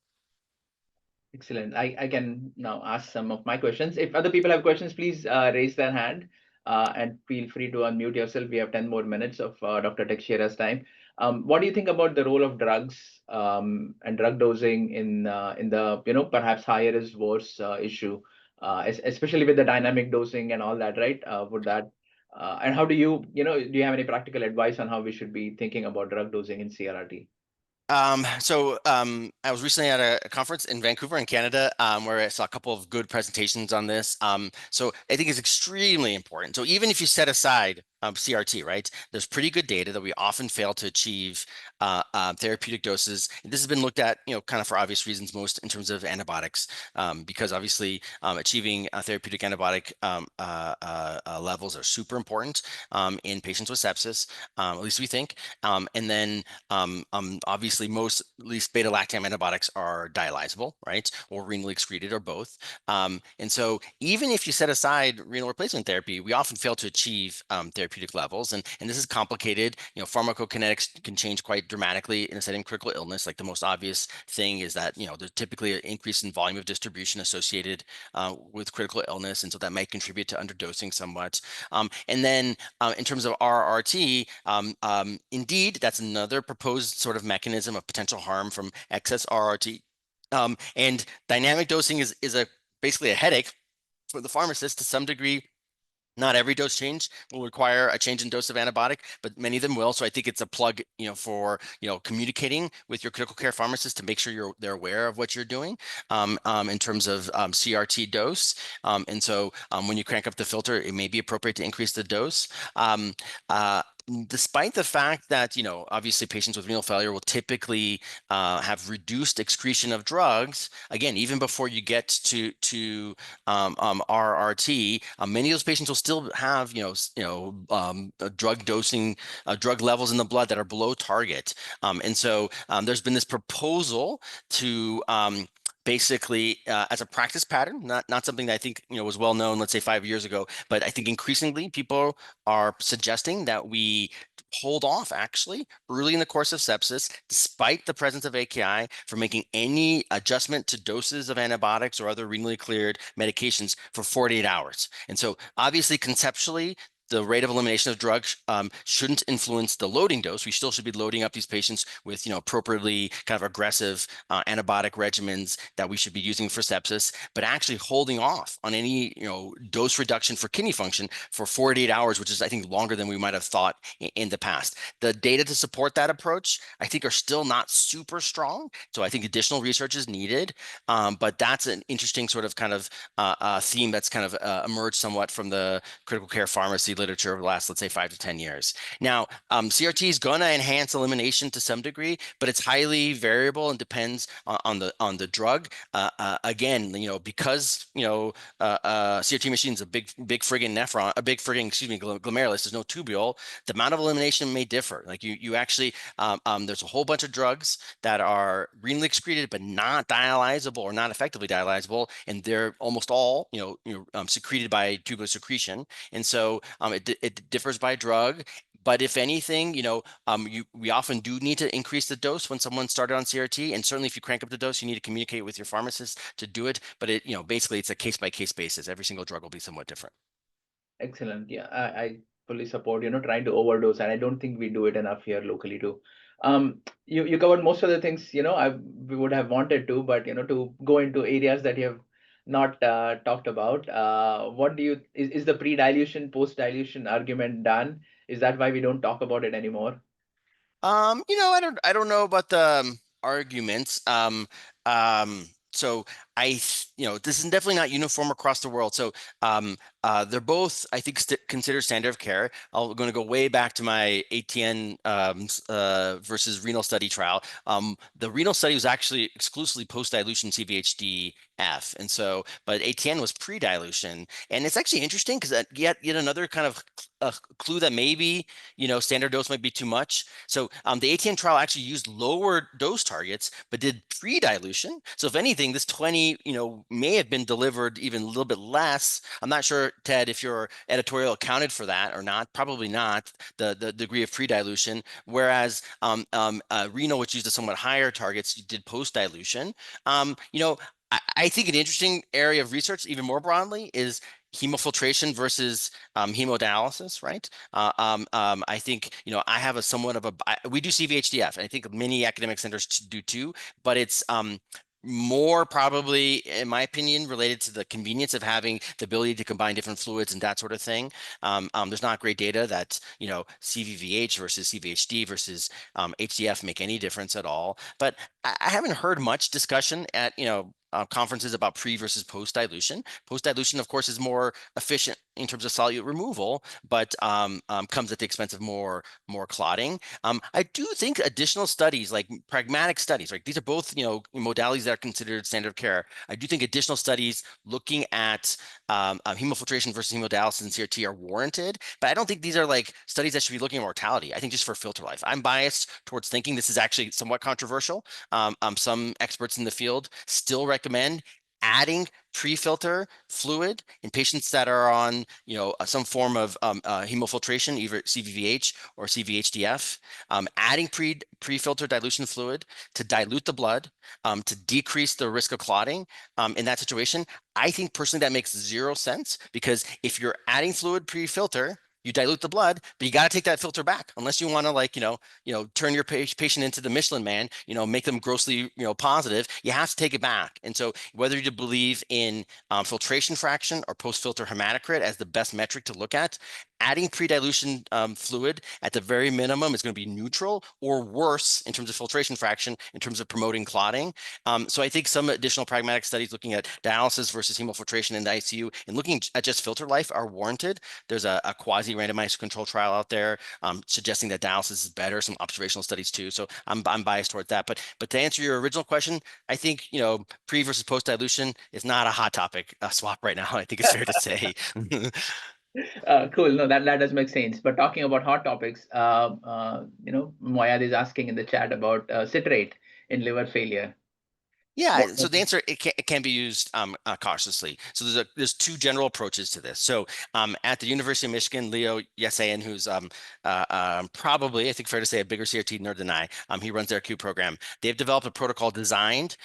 Excellent. I can now ask some of my questions. If other people have questions, please raise their hand and feel free to unmute yourself. We have 10 more minutes of Dr. Texeira's time. What do you think about the role of drugs and drug dosing in the, perhaps higher is worse issue, especially with the dynamic dosing and all that, right? Would that and how do you, do you have any practical advice on how we should be thinking about drug dosing in CRRT? I was recently at a conference in Vancouver in Canada, where I saw a couple of good presentations on this. So I think it's extremely important. So even if you set aside CRT, right, there's pretty good data that we often fail to achieve therapeutic doses. And this has been looked at, kind of for obvious reasons, most in terms of antibiotics, because obviously achieving therapeutic antibiotic levels are super important in patients with sepsis, at least we think. And then obviously most, at least beta-lactam antibiotics are dialyzable, right? Or renally excreted or both. And so even if you set aside renal replacement therapy, we often fail to achieve therapeutic levels. And this is complicated. Pharmacokinetics can change quite dramatically in a setting of critical illness. Like the most obvious thing is that, there's typically an increase in volume of distribution associated with critical illness. And so that might contribute to underdosing somewhat. And then in terms of RRT, indeed, that's another proposed sort of mechanism of potential harm from excess RRT. And dynamic dosing is basically a headache for the pharmacist to some degree. Not every dose change will require a change in dose of antibiotic, but many of them will. So I think it's a plug, for communicating with your critical care pharmacist to make sure they're aware of what you're doing in terms of CRT dose. And so when you crank up the filter, it may be appropriate to increase the dose. Despite the fact that, obviously patients with renal failure will typically have reduced excretion of drugs, again, even before you get to RRT, many of those patients will still have, drug dosing, drug levels in the blood that are below target. And so there's been this proposal to basically as a practice pattern, not something that I think was well known, let's say 5 years ago, but I think increasingly people are suggesting that we hold off actually early in the course of sepsis, despite the presence of AKI, for making any adjustment to doses of antibiotics or other renally cleared medications for 48 hours. And so obviously conceptually, the rate of elimination of drugs shouldn't influence the loading dose. We still should be loading up these patients with, appropriately kind of aggressive antibiotic regimens that we should be using for sepsis, but actually holding off on any, dose reduction for kidney function for 48 hours, which is, I think, longer than we might have thought in the past. The data to support that approach, I think, are still not super strong. So I think additional research is needed, but that's an interesting sort of kind of theme that's kind of emerged somewhat from the critical care pharmacy literature over the last, let's say, 5 to 10 years. Now, CRT is going to enhance elimination to some degree, but it's highly variable and depends on the drug. Again, because CRT machine is a big friggin' nephron, a big friggin', glomerulus. There's no tubule. The amount of elimination may differ. Like you actually, there's a whole bunch of drugs that are renally excreted but not dialyzable or not effectively dialyzable, and they're almost all secreted by tubular secretion. And so it differs by drug. But if anything, we often do need to increase the dose when someone started on CRT, and certainly if you crank up the dose, you need to communicate with your pharmacist to do it. But basically it's a case by case basis. Every single drug will be somewhat different. Excellent. Yeah, I fully support, trying to overdose, and I don't think we do it enough here locally too. You covered most of the things, we would have wanted to, but, to go into areas that you have not talked about, is the pre-dilution, post-dilution argument done? Is that why we don't talk about it anymore? I don't know about the arguments. So this is definitely not uniform across the world. So they're both, I think, considered standard of care. I'm going to go way back to my ATN versus renal study trial. The renal study was actually exclusively post-dilution CVHD-F, and so, but ATN was pre-dilution, and it's actually interesting because yet another kind of clue that maybe standard dose might be too much. So the ATN trial actually used lower dose targets, but did pre-dilution. So if anything, this 20 may have been delivered even a little bit less. I'm not sure, Ted, if your editorial accounted for that or not. Probably not, the degree of pre-dilution. Whereas renal, which used a somewhat higher targets, did post-dilution. I think an interesting area of research, even more broadly, is hemofiltration versus hemodialysis, right? I think, I have a somewhat of we do CVHDF, and I think many academic centers do too, but it's more probably, in my opinion, related to the convenience of having the ability to combine different fluids and that sort of thing. There's not great data that, CVVH versus CVHD versus HDF make any difference at all. But I haven't heard much discussion at, conferences about pre versus post dilution. Post dilution, of course, is more efficient in terms of solute removal, but comes at the expense of more clotting. I do think additional studies, like pragmatic studies, right? These are both, modalities that are considered standard of care. I do think additional studies looking at hemofiltration versus hemodialysis and CRT are warranted, but I don't think these are like studies that should be looking at mortality. I think just for filter life. I'm biased towards thinking this is actually somewhat controversial. Some experts in the field still recommend adding pre-filter fluid in patients that are on, some form of hemofiltration, either CVVH or CVHDF, adding pre-filter dilution fluid to dilute the blood, to decrease the risk of clotting. In that situation, I think personally that makes zero sense, because if you're adding fluid pre-filter, you dilute the blood, but you got to take that filter back, unless you want to turn your patient into the Michelin man, make them grossly, positive. You have to take it back. And so whether you believe in filtration fraction or post-filter hematocrit as the best metric to look at, adding pre-dilution fluid at the very minimum is going to be neutral or worse in terms of filtration fraction, in terms of promoting clotting. So I think some additional pragmatic studies looking at dialysis versus hemofiltration in the ICU and looking at just filter life are warranted. There's a quasi-randomized control trial out there suggesting that dialysis is better, some observational studies too. So I'm biased towards that. But to answer your original question, I think, pre versus post dilution is not a hot topic swap right now. I think it's fair to say. Cool. No, that does make sense. But talking about hot topics, Moyad is asking in the chat about citrate in liver failure. Yeah, so the answer, it can be used cautiously. So there's two general approaches to this. So at the University of Michigan, Leo Yesayan, who's probably, I think fair to say, a bigger CRT nerd than I, he runs their acute program. They've developed a protocol designed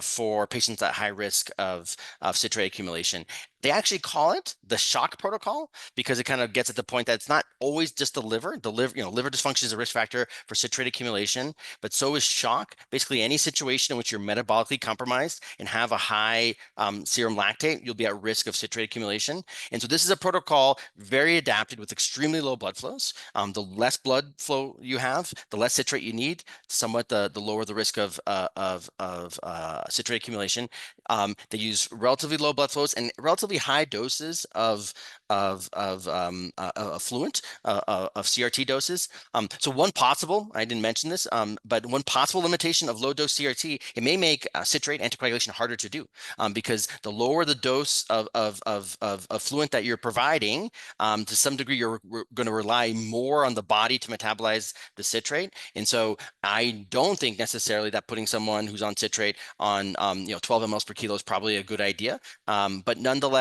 for patients at high risk of citrate accumulation. They actually call it the shock protocol because it kind of gets at the point that it's not always just the liver. The liver, liver dysfunction is a risk factor for citrate accumulation, but so is shock. Basically, any situation in which you're metabolically compromised and have a high serum lactate, you'll be at risk of citrate accumulation. And so this is a protocol very adapted with extremely low blood flows. The less blood flow you have, the less citrate you need, somewhat the lower the risk of citrate accumulation. They use relatively low blood flows and relatively high doses of affluent of CRT doses. So one possible, I didn't mention this, but one possible limitation of low dose CRT, it may make citrate anticoagulation harder to do because the lower the dose of affluent that you're providing, to some degree, you're going to rely more on the body to metabolize the citrate. And so I don't think necessarily that putting someone who's on citrate on 12 mLs per kilo is probably a good idea. But nonetheless,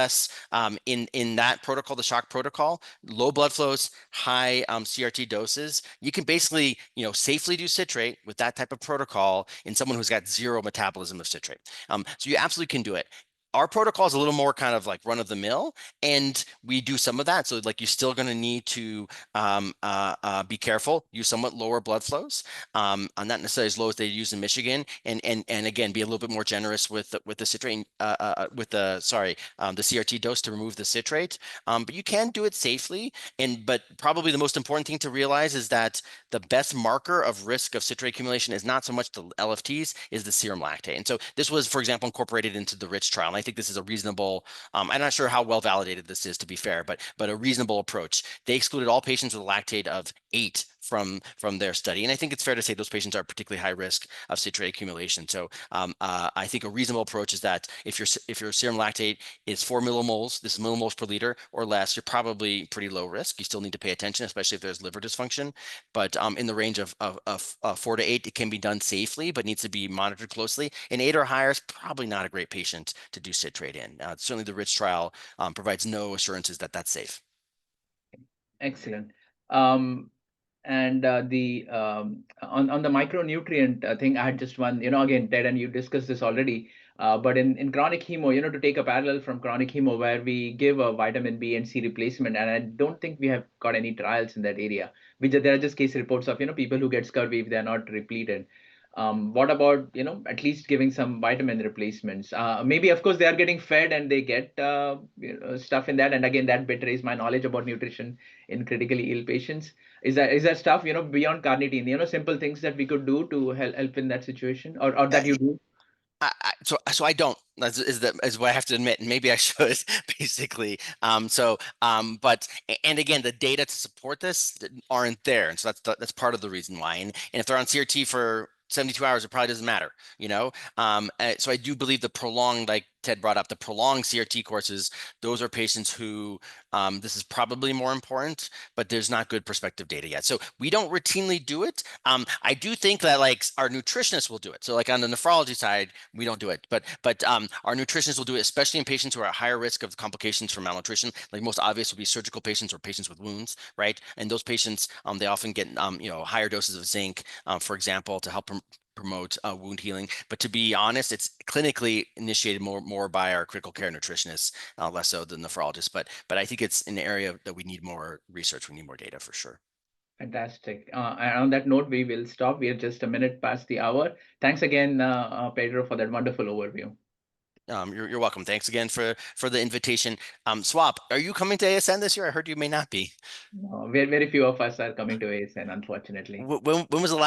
in that protocol, the shock protocol, low blood flows, high CRT doses, you can basically safely do citrate with that type of protocol in someone who's got zero metabolism of citrate. So you absolutely can do it. Our protocol is a little more kind of like run of the mill, and we do some of that. So like you're still going to need to be careful, use somewhat lower blood flows, not necessarily as low as they use in Michigan, and again be a little bit more generous with the citrate the CRT dose to remove the citrate. But you can do it safely, but probably the most important thing to realize is that the best marker of risk of citrate accumulation is not so much the LFTs, is the serum lactate. And so this was, for example, incorporated into the RICH trial. And I think this is a reasonable, I'm not sure how well validated this is, to be fair, but a reasonable approach. They excluded all patients with a lactate of 8 from their study. And I think it's fair to say those patients are particularly high risk of citrate accumulation. So I think a reasonable approach is that if your serum lactate is 4 millimoles, this is millimoles per liter or less, you're probably pretty low risk. You still need to pay attention, especially if there's liver dysfunction. But in the range of 4 to 8, it can be done safely, but needs to be monitored closely. And 8 or higher is probably not a great patient to do citrate in. Certainly the RICH trial provides no assurances that that's safe. Excellent. And on the micronutrient thing, I had just one, again, Ted, and you discussed this already. But in chronic hemo, to take a parallel from chronic hemo where we give a vitamin B and C replacement, and I don't think we have got any trials in that area. There are just case reports of, people who get scurvy if they're not repleted. What about, at least giving some vitamin replacements? Maybe, of course, they are getting fed and they get stuff in that. And again, that betrays my knowledge about nutrition in critically ill patients. Is that stuff, beyond carnitine, simple things that we could do to help in that situation, or that you do? So I don't. Is what I have to admit, and maybe I should basically. But and again, the data to support this aren't there, and so that's part of the reason why. And if they're on CRT for 72 hours, it probably doesn't matter, So I do believe the prolonged, like Ted brought up, the prolonged CRT courses, those are patients who this is probably more important, but there's not good prospective data yet. So we don't routinely do it. I do think that like our nutritionists will do it. So like on the nephrology side, we don't do it, but our nutritionists will do it, especially in patients who are at higher risk of complications from malnutrition. Like most obvious would be surgical patients or patients with wounds, right? And those patients, they often get higher doses of zinc, for example, to help promote wound healing. But to be honest, it's clinically initiated more by our critical care nutritionists, less so than nephrologists. But I think it's an area that we need more research. We need more data for sure. Fantastic. And on that note, we will stop. We are just a minute past the hour. Thanks again, Pedro, for that wonderful overview. You're welcome. Thanks again for the invitation. Swap, are you coming to ASN this year? I heard you may not be. Very few of us are coming to ASN, unfortunately. When was the last